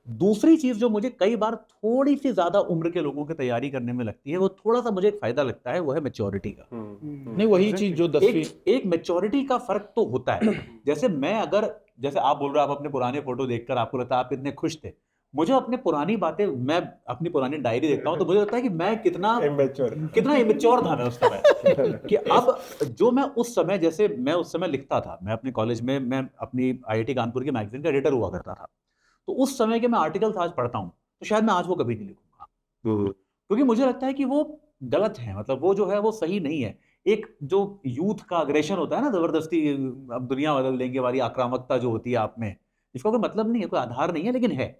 दूसरी चीज जो मुझे कई बार थोड़ी सी ज्यादा उम्र के लोगों की तैयारी करने में लगती है, वो थोड़ा सा मुझे एक फायदा लगता है, वो है मैच्योरिटी का। नहीं, वही चीज जो 10वीं एक मैच्योरिटी का फर्क तो होता है। जैसे मैं अगर, जैसे आप बोल रहे हो आप अपने पुराने फोटो देखकर आपको लगता है आप कितने खुश थे, मुझे अपने पुरानी बातें, मैं अपनी पुरानी डायरी देखता हूँ तो मुझे लगता है कि मैं कितना इमेच्योर था मैं उस समय। कि अब जो मैं उस समय, जैसे मैं उस समय लिखता था, मैं अपने कॉलेज में मैं अपनी IIT कानपुर के मैगजीन का एडिटर हुआ करता था, तो उस समय के मैं आर्टिकल्स आज पढ़ता हूँ तो शायद मैं आज वो कभी नहीं लिखूंगा, क्योंकि मुझे लगता है कि वो गलत है, मतलब वो जो है वो सही नहीं है। एक जो यूथ का अग्रेशन होता है ना, जबरदस्ती अब दुनिया बदल देंगे वाली आक्रामकता जो होती है आप में, इसका कोई मतलब नहीं है, कोई आधार नहीं है, लेकिन है।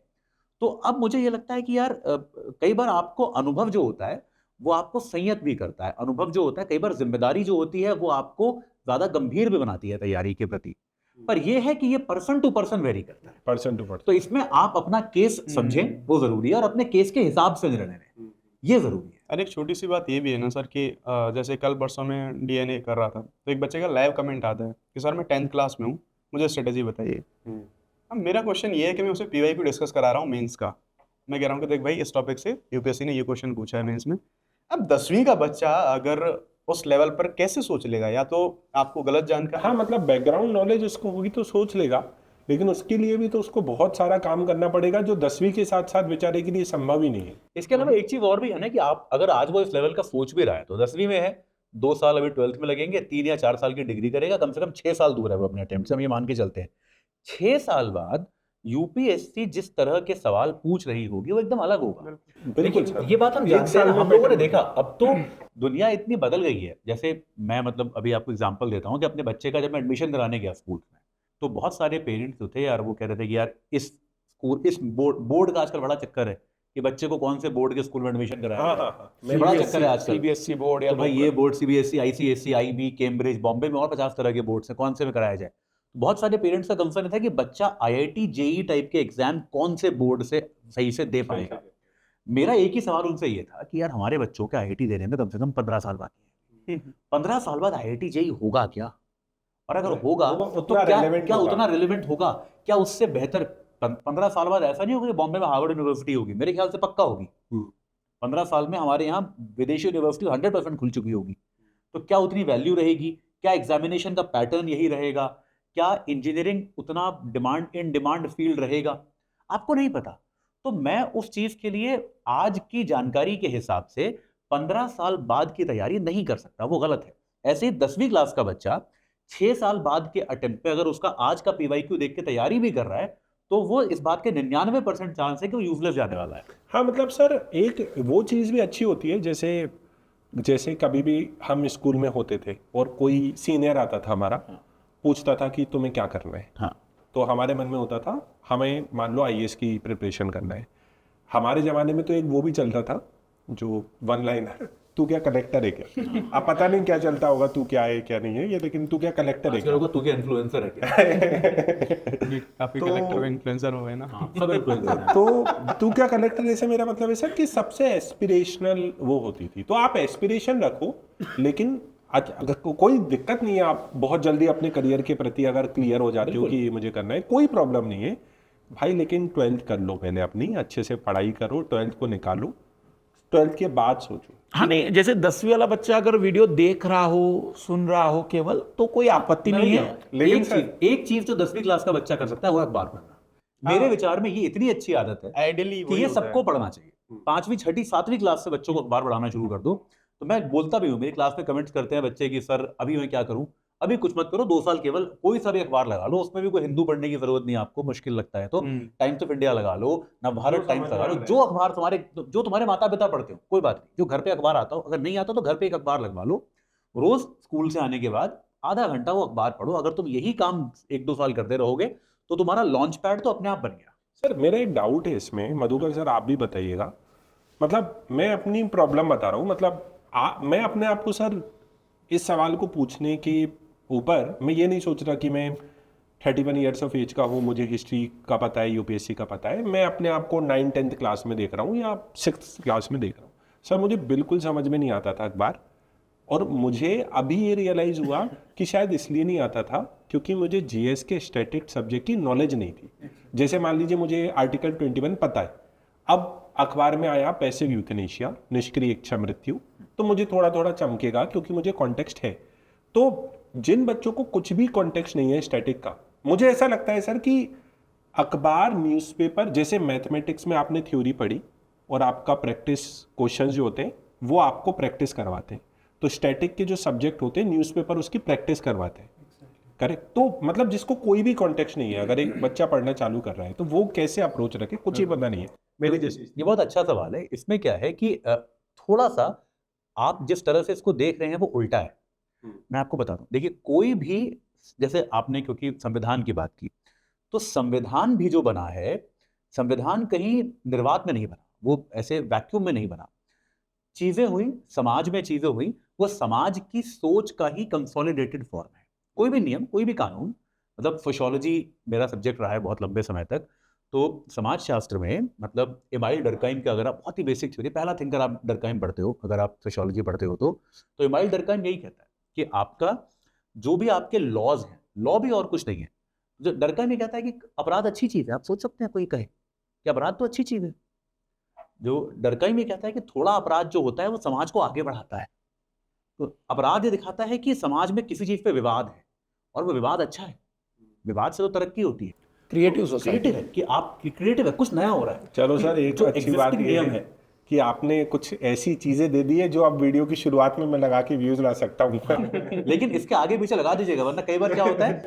तो अब मुझे ये लगता है कि यार कई बार आपको अनुभव जो होता है वो आपको संयत भी करता है, अनुभव जो होता है कई बार जिम्मेदारी जो होती है वो आपको ज्यादा गंभीर भी बनाती है तैयारी के प्रति, पर यह है कि ये पर्सन टू पर्सन वेरी करता है, पर्सन टू पर्सन। तो इसमें आप अपना केस समझें, वो जरूरी है, और अपने केस के हिसाब से निर्णय लें, ये जरूरी है। और एक छोटी सी बात ये भी है ना सर कि जैसे कल परसों में DNA कर रहा था तो एक बच्चे का लाइव कमेंट आता है कि सर मैं 10th क्लास में हूँ, मुझे स्ट्रेटेजी बताइए। अब मेरा क्वेश्चन ये है कि मैं उसे PYQ डिस्कस करा रहा हूँ मेंस का, मैं कह रहा हूँ कि देख भाई इस टॉपिक से UPSC ने ये क्वेश्चन पूछा है मेंस में। अब 10वीं का बच्चा अगर उस लेवल पर कैसे सोच लेगा, या तो आपको गलत जानकारी। हाँ मतलब बैकग्राउंड नॉलेज उसको होगी तो सोच लेगा, लेकिन उसके लिए भी तो उसको बहुत सारा काम करना पड़ेगा, जो 10वीं के साथ साथ बेचारे के लिए संभव ही नहीं है। इसके अलावा एक चीज और भी है ना कि आप अगर आज वो इस लेवल का सोच भी रहा है तो 10वीं में है, 2 साल अभी 12th में लगेंगे, 3 या 4 साल की डिग्री करेगा, कम से कम 6 साल दूर है वो अपने अटेम्प्ट से, हम ये मान के चलते हैं। 6 साल बाद यूपीएससी जिस तरह के सवाल पूछ रही होगी वो एकदम अलग होगा। बिल्कुल देखिए, सर। ये बात हम एक जानते हैं, साल में हम लोगों ने pattern देखा। अब तो दुनिया इतनी बदल गई है। जैसे मैं मतलब अभी आपको एग्जांपल देता हूँ कि अपने बच्चे का जब मैं एडमिशन कराने गया स्कूल में, तो बहुत सारे पेरेंट्स जो थे यार, वो कह रहे थे कि यार इस स्कूल, इस बोर्ड का आजकल बड़ा चक्कर है कि बच्चे को कौन से बोर्ड के स्कूल में एडमिशन कराया हाँ जाए। हाँ हाँ, ये बड़ा चक्कर है आजकल। सीबीएसई बोर्ड या तो भाई ये board CBSE, ICSE, IB, Cambridge, Bombay में और 50 तरह के बोर्ड से कौन से में कराया जाए। बहुत सारे पेरेंट्स का कंसर्न था कि बच्चा आईआईटी जेई टाइप के एग्जाम कौन से बोर्ड से सही से दे पाएगा। मेरा एक ही सवाल उनसे ये था कि यार हमारे बच्चों के आईआईटी देने में कम से कम 15 साल बाकी है। 15 साल बाद आईआईटी जेई होगा क्या? और अगर होगा वो तो उतना क्या relevant क्या होगा। उतना रिलेवेंट होगा? क्या उससे बेहतर 15 साल बाद ऐसा नहीं होगा कि बॉम्बे में हार्वर्ड यूनिवर्सिटी होगी? मेरे ख्याल से पक्का होगी। 15 साल में हमारे यहाँ विदेशी यूनिवर्सिटी 100% खुल चुकी होगी। तो क्या उतनी वैल्यू रहेगी? क्या एग्जामिनेशन का पैटर्न यही रहेगा? क्या इंजीनियरिंग उतना इन डिमांड फील्ड रहेगा? आपको नहीं पता। तो मैं उस चीज के लिए आज की जानकारी के हिसाब से 15 साल बाद की तैयारी नहीं कर सकता, वो गलत है। ऐसे ही 10वीं क्लास का बच्चा 6 साल बाद के अटेम्प्ट पे अगर उसका आज का पीवाईक्यू देख के तैयारी भी कर रहा है, तो वो इस बात के 99% चांस है कि वो यूजलेस जाने वाला है। हाँ मतलब सर, एक वो चीज़ भी अच्छी होती है, जैसे जैसे कभी भी हम स्कूल में होते थे और कोई सीनियर आता था हमारा, पूछता था कि तुम्हें क्या करना है। हाँ, तो हमारे मन में होता था हमें मान लो आईएएस की प्रिपरेशन करना है। हमारे ज़माने में तो एक वो भी चलता था जो वन लाइनर, तू क्या कलेक्टर है क्या? अब पता नहीं क्या चलता होगा, तू क्या है क्या नहीं है ये, लेकिन तू क्या कलेक्टर है आजकल क्या? लोगों को तू क्या इन्फ्लुएंसर है क्या? काफी तो- कलेक्टर इन्फ्लुएंसर हो गए ना। हाँ, सब इन्फ्लुएंसर है। तो तू क्या कलेक्टर, ऐसे मेरा मतलब है सर कि सबसे एस्पिरेशनल वो होती थी। तो आप एस्पिरेशन रखो, लेकिन अगर कोई दिक्कत नहीं है, आप बहुत जल्दी अपने करियर के प्रति अगर क्लियर हो जाते हो कि ये मुझे करना है, कोई प्रॉब्लम नहीं है भाई। लेकिन 12th कर लो पहले, अपनी अच्छे से पढ़ाई करो, 12th को निकालो, 12th के बाद सोचो। हाँ नहीं, जैसे 10वीं वाला बच्चा अगर वीडियो देख रहा हो, सुन रहा हो केवल, तो कोई आपत्ति नहीं है। लेकिन एक चीज जो 10वीं क्लास का बच्चा कर सकता है वो है अखबार पढ़ना। मेरे विचार में ये इतनी अच्छी आदत है आइडियली कि ये सबको पढ़ना चाहिए। 5वीं 6वीं 7वीं क्लास से बच्चों को अखबार पढ़ाना शुरू कर दो। तो मैं बोलता भी हूँ, मेरी क्लास में कमेंट्स करते हैं बच्चे कि सर अभी मैं क्या करूँ? अभी कुछ मत करो, 2 साल केवल कोई सा भी अखबार लगा लो, उसमें भी कोई हिंदू पढ़ने की जरूरत नहीं, आपको मुश्किल लगता है तो टाइम्स ऑफ इंडिया लगा लो, नवभारत टाइम्स लगा लो, जो अखबार तुम्हारे माता पिता पढ़ते हो, कोई बात नहीं। जो घर पे अखबार आता हो, अगर नहीं आता तो घर पे एक अखबार लगवा लो। रोज स्कूल से आने के बाद आधा घंटा वो अखबार पढ़ो। अगर तुम यही काम 1-2 साल करते रहोगे तो तुम्हारा लॉन्च पैड तो अपने आप बन गया। सर मेरा एक डाउट है इसमें, मधुकर सर आप भी बताइएगा। मतलब मैं अपनी प्रॉब्लम बता रहा हूँ, मतलब मैं अपने आप को सर इस सवाल को पूछने के ऊपर मैं ये नहीं सोच रहा कि मैं 31 ईयर्स ऑफ एज का हूँ, मुझे हिस्ट्री का पता है, यूपीएससी का पता है। मैं अपने आप को 9th-10th क्लास में देख रहा हूँ या 6th क्लास में देख रहा हूँ। सर मुझे बिल्कुल समझ में नहीं आता था अखबार, और मुझे अभी ये रियलाइज़ हुआ कि शायद इसलिए नहीं आता था क्योंकि मुझे जीएस के स्टैटिक सब्जेक्ट की नॉलेज नहीं थी। जैसे मान लीजिए मुझे आर्टिकल 21 पता है, अब अखबार में आया पैसिव यूथनेशिया, निष्क्रिय इच्छा मृत्यु, तो मुझे थोड़ा थोड़ा चमकेगा क्योंकि मुझे कॉन्टेक्स्ट है। तो जिन बच्चों को कुछ भी कॉन्टेक्स्ट नहीं है स्टैटिक का, मुझे ऐसा लगता है सर कि अखबार, न्यूज़पेपर, जैसे मैथमेटिक्स में आपने थ्योरी पढ़ी और आपका प्रैक्टिस क्वेश्चंस जो होते हैं वो आपको प्रैक्टिस करवाते हैं, तो स्टैटिक के जो सब्जेक्ट होते हैं न्यूज़पेपर उसकी प्रैक्टिस करवाते हैं। करेक्ट। तो मतलब जिसको कोई भी कॉन्टेक्स्ट नहीं है, अगर एक बच्चा पढ़ना चालू कर रहा है तो वो कैसे अप्रोच रखे, कुछ ही पता नहीं है। ये बहुत अच्छा सवाल है। इसमें क्या है कि थोड़ा सा आप जिस तरह से इसको देख रहे हैं वो उल्टा है। मैं आपको बता दूं, देखिए कोई भी, जैसे आपने क्योंकि संविधान की बात की, तो संविधान भी जो बना है, संविधान कहीं निर्वात में नहीं बना, वो ऐसे वैक्यूम में नहीं बना। चीजें हुई, समाज में चीजें हुई, वो समाज की सोच का ही कंसोलिडेटेड फॉर्म है। कोई भी नियम, कोई भी कानून, मतलब सोशियोलॉजी मेरा सब्जेक्ट रहा है बहुत लंबे समय तक, तो समाज शास्त्र में मतलब इमाइल डर्काइम का, अगर आप बहुत ही बेसिक थ्योरी, पहला थिंकर आप डर्काइम पढ़ते हो, अगर आप सोशियोलॉजी पढ़ते हो तो इमाइल डर्काइम यही कहता है कि आपका जो भी आपके लॉज हैं, लॉ भी और कुछ नहीं है। जो डर्काइम ये कहता है कि अपराध अच्छी चीज है। आप सोच सकते हैं कोई कहे कि अपराध तो अच्छी चीज है। जो डर्काइम ये कहता है कि थोड़ा अपराध जो होता है वो समाज को आगे बढ़ाता है। तो अपराध ये दिखाता है कि समाज में किसी चीज पे विवाद है और वो विवाद अच्छा है, विवाद से तो तरक्की होती है। क्रिएटिव सोसाइटी क्रिएटिव है कि आप क्रिएटिव है, कुछ नया हो रहा है। चलो सर, एक जो अच्छी बात existing ये नियम है कि आपने कुछ ऐसी चीजें दे दी है जो अब वीडियो की शुरुआत में मैं लगा के व्यूज ला सकता हूँ। लेकिन इसके आगे पीछे लगा दीजिएगा, वरना कई बार क्या होता है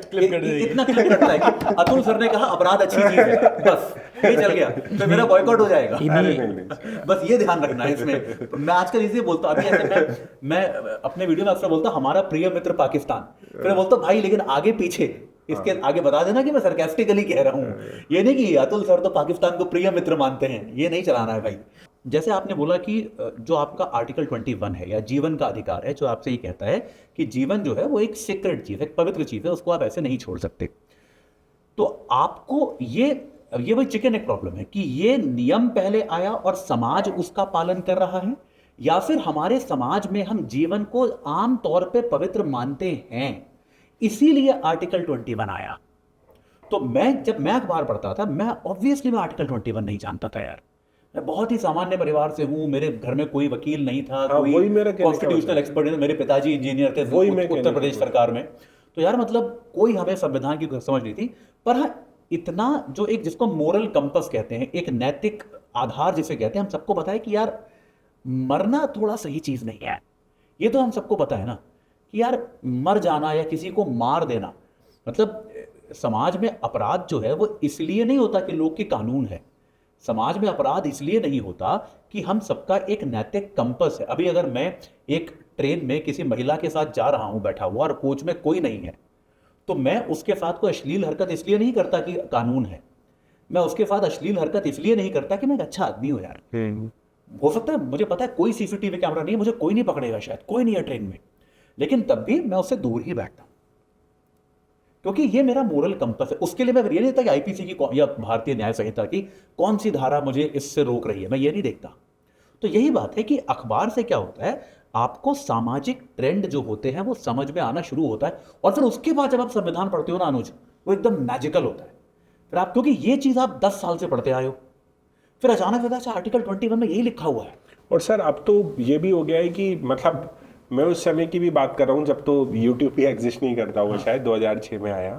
इतना क्लिप कटता है कि अतुल सर ने कहा अपराध अच्छी चीज है, बस ये चल गया तो मेरा बॉयकॉट हो जाएगा। अरे नहीं। बस ये ध्यान रखना है इसमें। मैं आजकल इसलिए बोलता हूँ, अभी ऐसे मैं अपने वीडियो में अक्सर बोलता हूँ हमारा प्रिय मित्र पाकिस्तान, फिर मैं बोलता हूँ भाई लेकिन आगे पीछे इसके आगे बता देना कि मैं सरकास्टिकली कह रहा हूँ, ये नहीं कि अतुल सर तो पाकिस्तान को प्रिय मित्र मानते हैं, ये नहीं चलाना है भाई। जैसे आपने बोला कि जो आपका आर्टिकल 21 है या जीवन का अधिकार है, जो आपसे ये कहता है कि जीवन जो है वो एक सीक्रेट चीज है, एक पवित्र चीज है, उसको आप ऐसे नहीं छोड़ सकते। तो आपको ये वही चिकन एग प्रॉब्लम है कि ये नियम पहले आया और समाज उसका पालन कर रहा है, या फिर हमारे समाज में हम जीवन को आम तौर पे पवित्र मानते हैं, इसीलिए आर्टिकल 21 आया। तो जब मैं अखबार पढ़ता था, मैं ऑब्वियसली आर्टिकल 21 नहीं जानता था यार। मैं बहुत ही सामान्य परिवार से हूँ, मेरे घर में कोई वकील नहीं था, कोई कॉन्स्टिट्यूशनल एक्सपर्ट नहीं था, मेरे पिताजी इंजीनियर थे उत्तर प्रदेश सरकार में। तो यार मतलब कोई हमें संविधान की समझ नहीं थी। पर हाँ, इतना जो एक जिसको मोरल कंपस कहते हैं, एक नैतिक आधार जिसे कहते हैं, हम सबको पता है कि यार मरना थोड़ा सही चीज नहीं है। ये तो हम सबको पता है ना कि यार मर जाना या किसी को मार देना, मतलब समाज में अपराध जो है वो इसलिए नहीं होता कि लोग की कानून है। समाज में अपराध इसलिए नहीं होता कि हम सबका एक नैतिक कंपस है। अभी अगर मैं एक ट्रेन में किसी महिला के साथ जा रहा हूं बैठा हुआ और कोच में कोई नहीं है, तो मैं उसके साथ कोई अश्लील हरकत इसलिए नहीं करता कि कानून है। मैं उसके साथ अश्लील हरकत इसलिए नहीं करता कि मैं एक अच्छा आदमी हूं यार। हो सकता है, मुझे पता है कोई सीसीटीवी कैमरा नहीं है, मुझे कोई नहीं पकड़ेगा, शायद कोई नहीं है ट्रेन में, लेकिन तब भी मैं उससे दूर ही बैठता हूं क्योंकि ये मेरा मोरल कंपस है। उसके लिए मैं ये नहीं देखता कि आईपीसी की या भारतीय न्याय संहिता की कौन सी धारा मुझे इससे रोक रही है, मैं ये नहीं देखता। तो यही बात है कि अखबार से क्या होता है, आपको सामाजिक ट्रेंड जो होते हैं वो समझ में आना शुरू होता है, और फिर उसके बाद जब आप संविधान पढ़ते हो ना अनुज, वो एकदम मैजिकल होता है। फिर आप, क्योंकि ये चीज आप 10 साल से पढ़ते आए हो, फिर अचानक पता है आर्टिकल 21 में यही लिखा हुआ है। और सर अब तो ये भी हो गया है कि मतलब मैं उस समय की भी बात कर रहा हूँ जब तो यूट्यूब भी एग्जिस्ट नहीं करता हुआ, शायद 2006 में आया,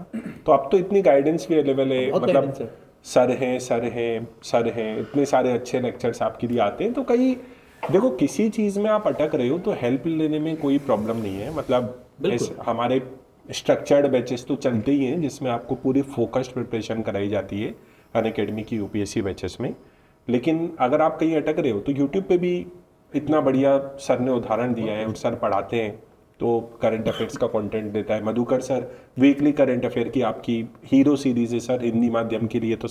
तो अब तो इतनी गाइडेंस भी अवेलेबल है, मतलब सर हैं इतने सारे अच्छे लेक्चर्स आपके लिए आते हैं। तो कहीं देखो किसी चीज़ में आप अटक रहे हो तो हेल्प लेने में कोई प्रॉब्लम नहीं है। मतलब हमारे स्ट्रक्चर्ड बैचेस तो चलते ही हैं जिसमें आपको पूरी फोकस्ड प्रिपरेशन कराई जाती है अनअकैडमी की यूपीएससी बैचेस में। लेकिन अगर आप कहीं अटक रहे हो तो यूट्यूब पे भी इतना बढ़िया सर ने उदाहरण दिया है, और सर पढ़ाते हैं तो करंट अफेयर्स का कंटेंट देता है। Madhukar sir weekly current affair की आपकी हीरो सीरीज है सर, हिंदी माध्यम के लिए तो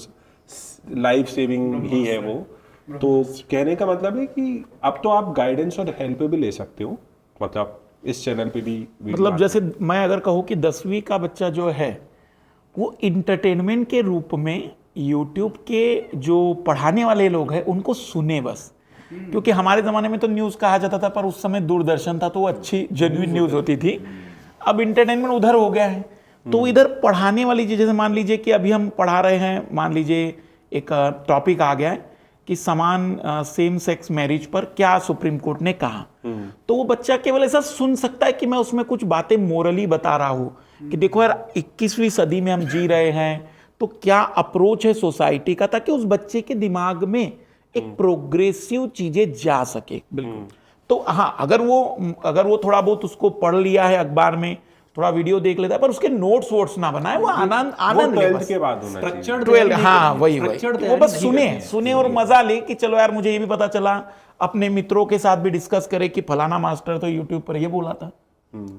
लाइफ सेविंग ही है वो। तो कहने का मतलब है कि अब तो आप गाइडेंस और हेल्प भी ले सकते हो, मतलब इस चैनल पे भी। मतलब जैसे मैं अगर कहूँ कि 10वीं का बच्चा जो है वो इंटरटेनमेंट के रूप में यूट्यूब के जो पढ़ाने वाले लोग हैं उनको सुने बस, क्योंकि हमारे ज़माने में तो न्यूज़ कहा जाता था, पर उस समय दूरदर्शन था तो वो अच्छी जेन्युइन न्यूज़ होती थी। अब इंटरटेनमेंट उधर हो गया है, तो इधर पढ़ाने वाली चीज़, जैसे मान लीजिए कि अभी हम पढ़ा रहे हैं, मान लीजिए एक टॉपिक आ गया है कि समान सेम सेक्स मैरिज पर क्या सुप्रीम कोर्ट ने कहा, तो वो बच्चा केवल ऐसा सुन सकता है कि मैं उसमें कुछ बातें मोरली बता रहा हूँ कि देखो यार 21वीं सदी में हम जी रहे हैं, तो क्या अप्रोच है सोसाइटी का, ताकि उस बच्चे के दिमाग में एक प्रोग्रेसिव चीजें जा सके। बिल्कुल। तो हाँ, अगर वो थोड़ा बहुत उसको पढ़ लिया है अखबार में, थोड़ा वीडियो देख लेता है, पर उसके नोट्स वोट्स ना बनाए, वो आनंद 12th के बाद होना चाहिए। 12, हाँ वही वो बस सुने और मजा ले कि चलो यार मुझे ये भी पता चला, अपने मित्रों के साथ भी डिस्कस करे कि फलाना मास्टर तो यूट्यूब पर ये बोला था।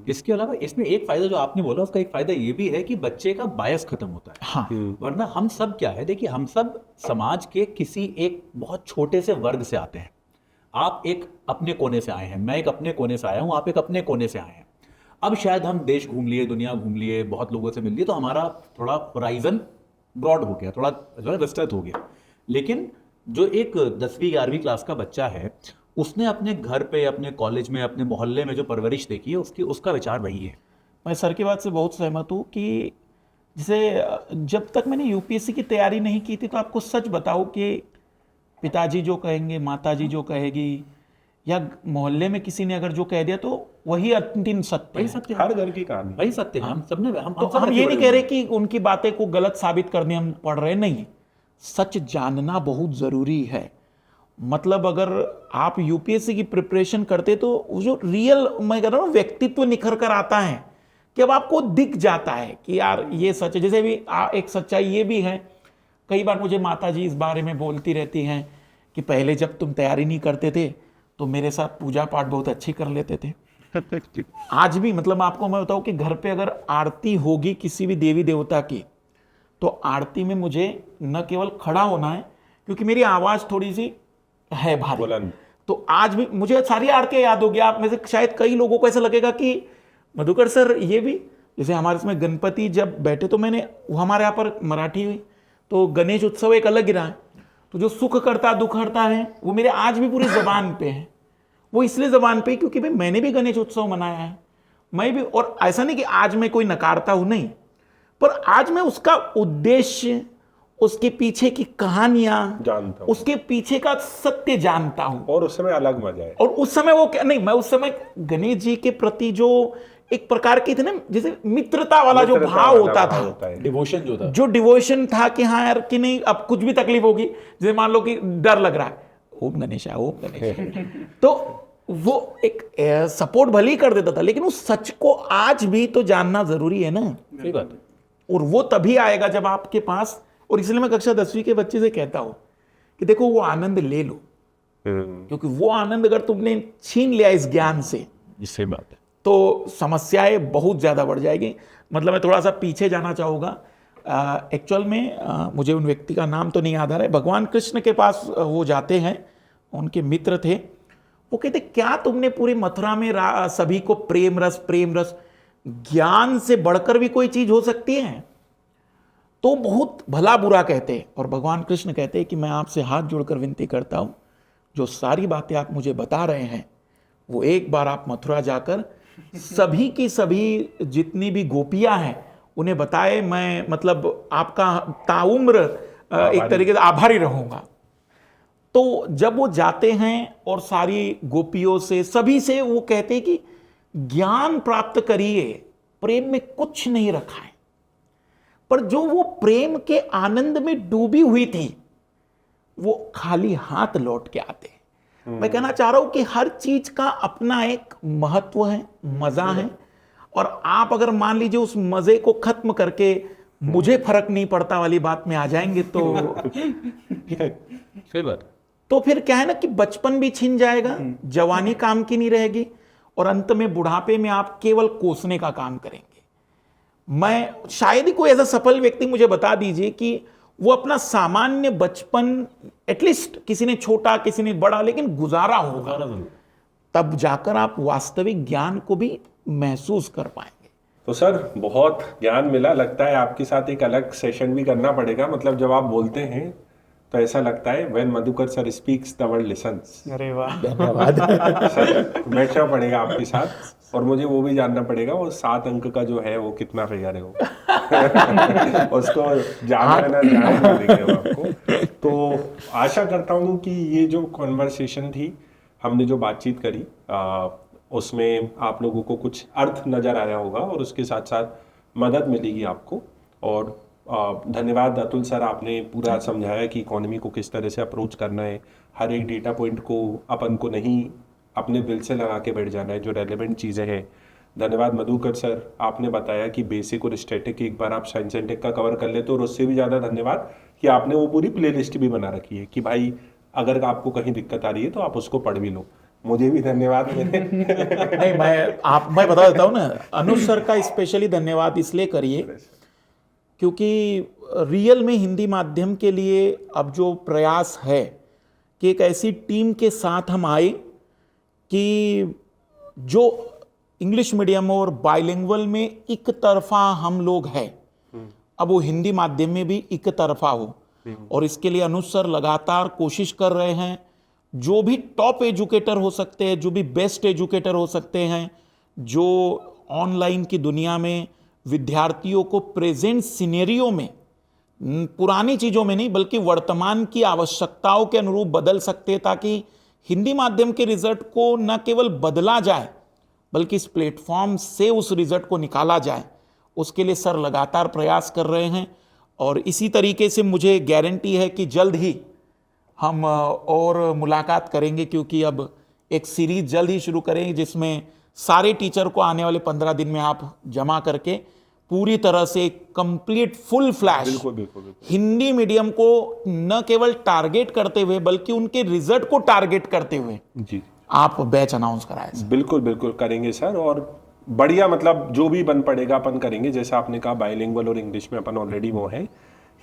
इसके अलावा इसमें एक फायदा जो आपने बोला, उसका एक फायदा ये भी है कि बच्चे का बायस खत्म होता है। हाँ। वरना हम सब क्या है, देखिए हम सब समाज के किसी एक बहुत छोटे से वर्ग से आते हैं। आप एक अपने कोने से आए हैं, मैं एक अपने कोने से आया हूं, आप एक अपने कोने से आए हैं। अब शायद हम देश घूम लिए, दुनिया घूम लिए, बहुत लोगों से मिल लिए, तो हमारा थोड़ा होराइजन ब्रॉड हो गया, थोड़ा विस्तृत हो गया। लेकिन जो एक 10वीं 11वीं क्लास का बच्चा है, उसने अपने घर पे, अपने कॉलेज में, अपने मोहल्ले में जो परवरिश देखी है, उसका विचार वही है। मैं सर की बात से बहुत सहमत हूँ कि जैसे जब तक मैंने यूपीएससी की तैयारी नहीं की थी, तो आपको सच बताऊँ कि पिताजी जो कहेंगे, माताजी जो कहेगी, या मोहल्ले में किसी ने अगर जो कह दिया तो वही अंतिम सत्य वही है। सत्य है, हर घर की कहानी। वही सत्य है। हम सबने तो सब हम ऐसे ये नहीं बड़े कह रहे हुए कि उनकी बातें को गलत साबित करने हम पढ़ रहे, नहीं, सच जानना बहुत जरूरी है। मतलब अगर आप यूपीएससी की प्रिपरेशन करते तो वो जो रियल, मैं कह रहा हूँ, व्यक्तित्व निखर कर आता है कि अब आपको दिख जाता है कि यार ये सच है। जैसे भी एक सच्चाई ये भी है, कई बार मुझे माता जी इस बारे में बोलती रहती हैं कि पहले जब तुम तैयारी नहीं करते थे तो मेरे साथ पूजा पाठ बहुत अच्छी कर लेते थे। आज भी मतलब आपको मैं बताऊं कि घर पे अगर आरती होगी किसी भी देवी देवता की, तो आरती में मुझे न केवल खड़ा होना है, क्योंकि मेरी आवाज थोड़ी सी है भारी, बुलंद। तो आज भी मुझे सारी आरतियां याद होगी। आप में से शायद कई लोगों को ऐसा लगेगा कि मधुकर सर ये भी, जैसे हमारे इसमें गणपति जब बैठे तो मैंने, हमारे यहाँ पर मराठी हुई तो गणेश उत्सव एक अलग ही रहा है, तो जो सुख करता दुख हरता है वो मेरे आज भी पूरी जबान पे है। वो इसलिए जबान पे क्योंकि भाई मैंने भी गणेश उत्सव मनाया है, मैं भी, और ऐसा नहीं कि आज मैं कोई नकारता हूं, नहीं, पर आज मैं उसका उद्देश्य, उसके पीछे की कहानियां जानता हूँ। उसके पीछे का सत्य जानता हूं। और उस समय अलग मजा है। और उस समय वो क्या, नहीं, मैं उस समय गणेश जी के प्रति जो एक प्रकार की थी ना, जैसे मित्रता वाला जो मित्रता भाव वाला होता भाव था, होता है। डिवोशन जो था, जो डिवोशन था कि हाँ यार कि नहीं अब कुछ भी तकलीफ होगी, जैसे मान लो कि डर लग रहा है, ओम गणेश ओम गणेश, तो वो एक सपोर्ट भले ही कर देता था, लेकिन उस सच को आज भी तो जानना जरूरी है ना। सही बात है। और वो तभी आएगा जब आपके पास, और इसलिए मैं कक्षा 10वीं के बच्चे से कहता हूं कि देखो वो आनंद ले लो, क्योंकि वो आनंद अगर तुमने छीन लिया इस ज्ञान से, सही बात है। तो समस्याएं बहुत ज़्यादा बढ़ जाएगी। मतलब मैं थोड़ा सा पीछे जाना चाहूँगा। एक्चुअल में मुझे उन व्यक्ति का नाम तो नहीं याद आ रहा है, भगवान कृष्ण के पास वो जाते हैं, उनके मित्र थे, वो कहते क्या तुमने पूरी मथुरा में सभी को प्रेम रस, ज्ञान से बढ़कर भी कोई चीज़ हो सकती है? तो बहुत भला बुरा कहते हैं, और भगवान कृष्ण कहते हैं कि मैं आपसे हाथ जोड़कर विनती करता हूँ, जो सारी बातें आप मुझे बता रहे हैं वो एक बार आप मथुरा जाकर सभी की सभी जितनी भी गोपियां हैं उन्हें बताए, मैं मतलब आपका ताउम्र एक तरीके से आभारी रहूंगा। तो जब वो जाते हैं और सारी गोपियों से, सभी से वो कहते हैं कि ज्ञान प्राप्त करिए, प्रेम में कुछ नहीं रखा है। पर जो वो प्रेम के आनंद में डूबी हुई थी वो खाली हाथ लौट के आते। मैं कहना चाह रहा हूं कि हर चीज का अपना एक महत्व है, मजा है, और आप अगर मान लीजिए उस मजे को खत्म करके मुझे फर्क नहीं पड़ता वाली बात में आ जाएंगे तो सही बात है। तो फिर क्या है ना कि बचपन भी छिन जाएगा, जवानी काम की नहीं रहेगी, और अंत में बुढ़ापे में आप केवल कोसने का काम करेंगे। मैं शायद ही कोई ऐसा सफल व्यक्ति मुझे बता दीजिए कि वो अपना सामान्य बचपन, एटलीस्ट किसी ने छोटा किसी ने बड़ा, लेकिन गुजारा होगा, तब जाकर आप वास्तविक ज्ञान को भी महसूस कर पाएंगे। तो सर बहुत ज्ञान मिला, लगता है आपके साथ एक अलग सेशन भी करना पड़ेगा। मतलब जब आप बोलते हैं तो ऐसा लगता है when Madhukar sir speaks the world lessons. अरे वाह, धन्यवाद। सर बैठना पड़ेगा आपके साथ, और मुझे वो भी जानना पड़ेगा वो 7 अंक का जो है वो कितना फिगर है वो उसको जाना ना जाना देंगे हम आपको। तो आशा करता हूँ कि ये जो कॉन्वर्सेशन थी, हमने जो बातचीत करी, उसमें आप लोगों को कुछ अर्थ नज़र आया होगा, और उसके साथ साथ मदद मिलेगी आपको। और धन्यवाद अतुल सर, आपने पूरा समझाया कि इकोनॉमी को किस तरह से अप्रोच करना है। हर एक डेटा पॉइंट को अपन को नहीं अपने दिल से लगा के बैठ जाना है, जो रेलेवेंट चीज़ें हैं। धन्यवाद मधुकर सर, आपने बताया कि बेसिक और स्टैटिक एक बार आप साइंस एंड टेक का कवर कर लेते हो, और उससे भी ज़्यादा धन्यवाद कि आपने वो पूरी प्लेलिस्ट भी बना रखी है कि भाई अगर आपको कहीं दिक्कत आ रही है तो आप उसको पढ़ भी लो। मुझे भी धन्यवाद नहीं, मैं बता देता हूँ ना, अनुज सर का स्पेशली धन्यवाद इसलिए करिए क्योंकि रियल में हिंदी माध्यम के लिए अब जो प्रयास है कि एक ऐसी टीम के साथ हम आए कि जो इंग्लिश मीडियम और बाइलिंगुअल में एक तरफा हम लोग हैं, अब वो हिंदी माध्यम में भी एक तरफा हो, और इसके लिए अनुज सर लगातार कोशिश कर रहे हैं। जो भी टॉप एजुकेटर हो सकते हैं, जो भी बेस्ट एजुकेटर हो सकते हैं, जो ऑनलाइन की दुनिया में विद्यार्थियों को प्रेजेंट सिनेरियो में, पुरानी चीज़ों में नहीं बल्कि वर्तमान की आवश्यकताओं के अनुरूप बदल सकते हैं, ताकि हिंदी माध्यम के रिजल्ट को न केवल बदला जाए बल्कि इस प्लेटफॉर्म से उस रिजल्ट को निकाला जाए, उसके लिए सर लगातार प्रयास कर रहे हैं। और इसी तरीके से मुझे गारंटी है कि जल्द ही हम और मुलाकात करेंगे, क्योंकि अब एक सीरीज जल्द ही शुरू करेंगे जिसमें सारे टीचर को आने वाले 15 दिन में आप जमा करके पूरी तरह से कंप्लीट फुल फ्लैश बिल्कुल बिल्कुल बिल्कुल हिंदी मीडियम को न केवल टारगेट करते हुए बल्कि उनके रिजल्ट को टारगेट करते हुए जी आप बैच अनाउंस कराएं सर। बिल्कुल बिल्कुल करेंगे सर। और बढ़िया, मतलब जो भी बन पड़ेगा अपन करेंगे। जैसा आपने कहा बाइलिंगुअल और इंग्लिश में अपन ऑलरेडी वो है,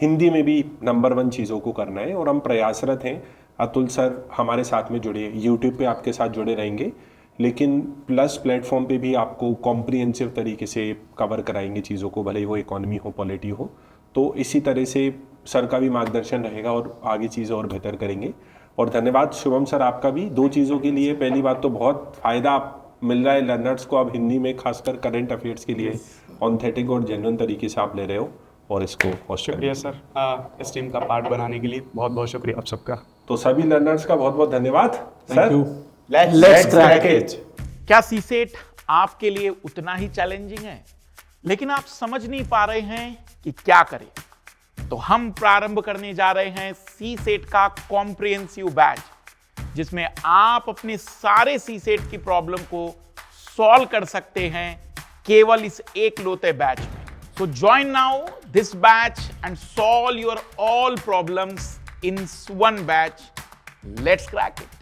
हिंदी में भी नंबर 1 चीज़ों को करना है और हम प्रयासरत हैं। अतुल सर हमारे साथ में जुड़े, यूट्यूब पे आपके साथ जुड़े रहेंगे, लेकिन प्लस प्लेटफॉर्म पे भी आपको कॉम्प्रिहेंसिव तरीके से कवर कराएंगे चीज़ों को, भले ही वो इकोनॉमी हो पॉलिटी हो। तो इसी तरह से सर का भी मार्गदर्शन रहेगा और आगे चीज़ें और बेहतर करेंगे। और धन्यवाद शुभम सर आपका भी 2 चीज़ों के लिए। पहली बात तो बहुत फ़ायदा मिल रहा है लर्नर्स को अब हिंदी में, खासकर करंट अफेयर्स के लिए ऑथेंटिक और जेन्युइन तरीके से आप ले रहे हो और इसको होस्ट कर रहे शुक्रिया सर, इस टीम का पार्ट बनाने के लिए बहुत बहुत शुक्रिया आप सबका। हो। तो सभी लर्नर्स का बहुत बहुत धन्यवाद सर। Let's crack it। क्या सीसेट आपके लिए उतना ही चैलेंजिंग है लेकिन आप समझ नहीं पा रहे हैं कि क्या करें? तो हम प्रारंभ करने जा रहे हैं सीसेट का कॉम्प्रिहेंसिव बैच, जिसमें आप अपने सारे सीसेट की प्रॉब्लम को सॉल्व कर सकते हैं केवल इस एकलौते बैच में। So join now this batch and solve your all problems in one batch. Let's crack it.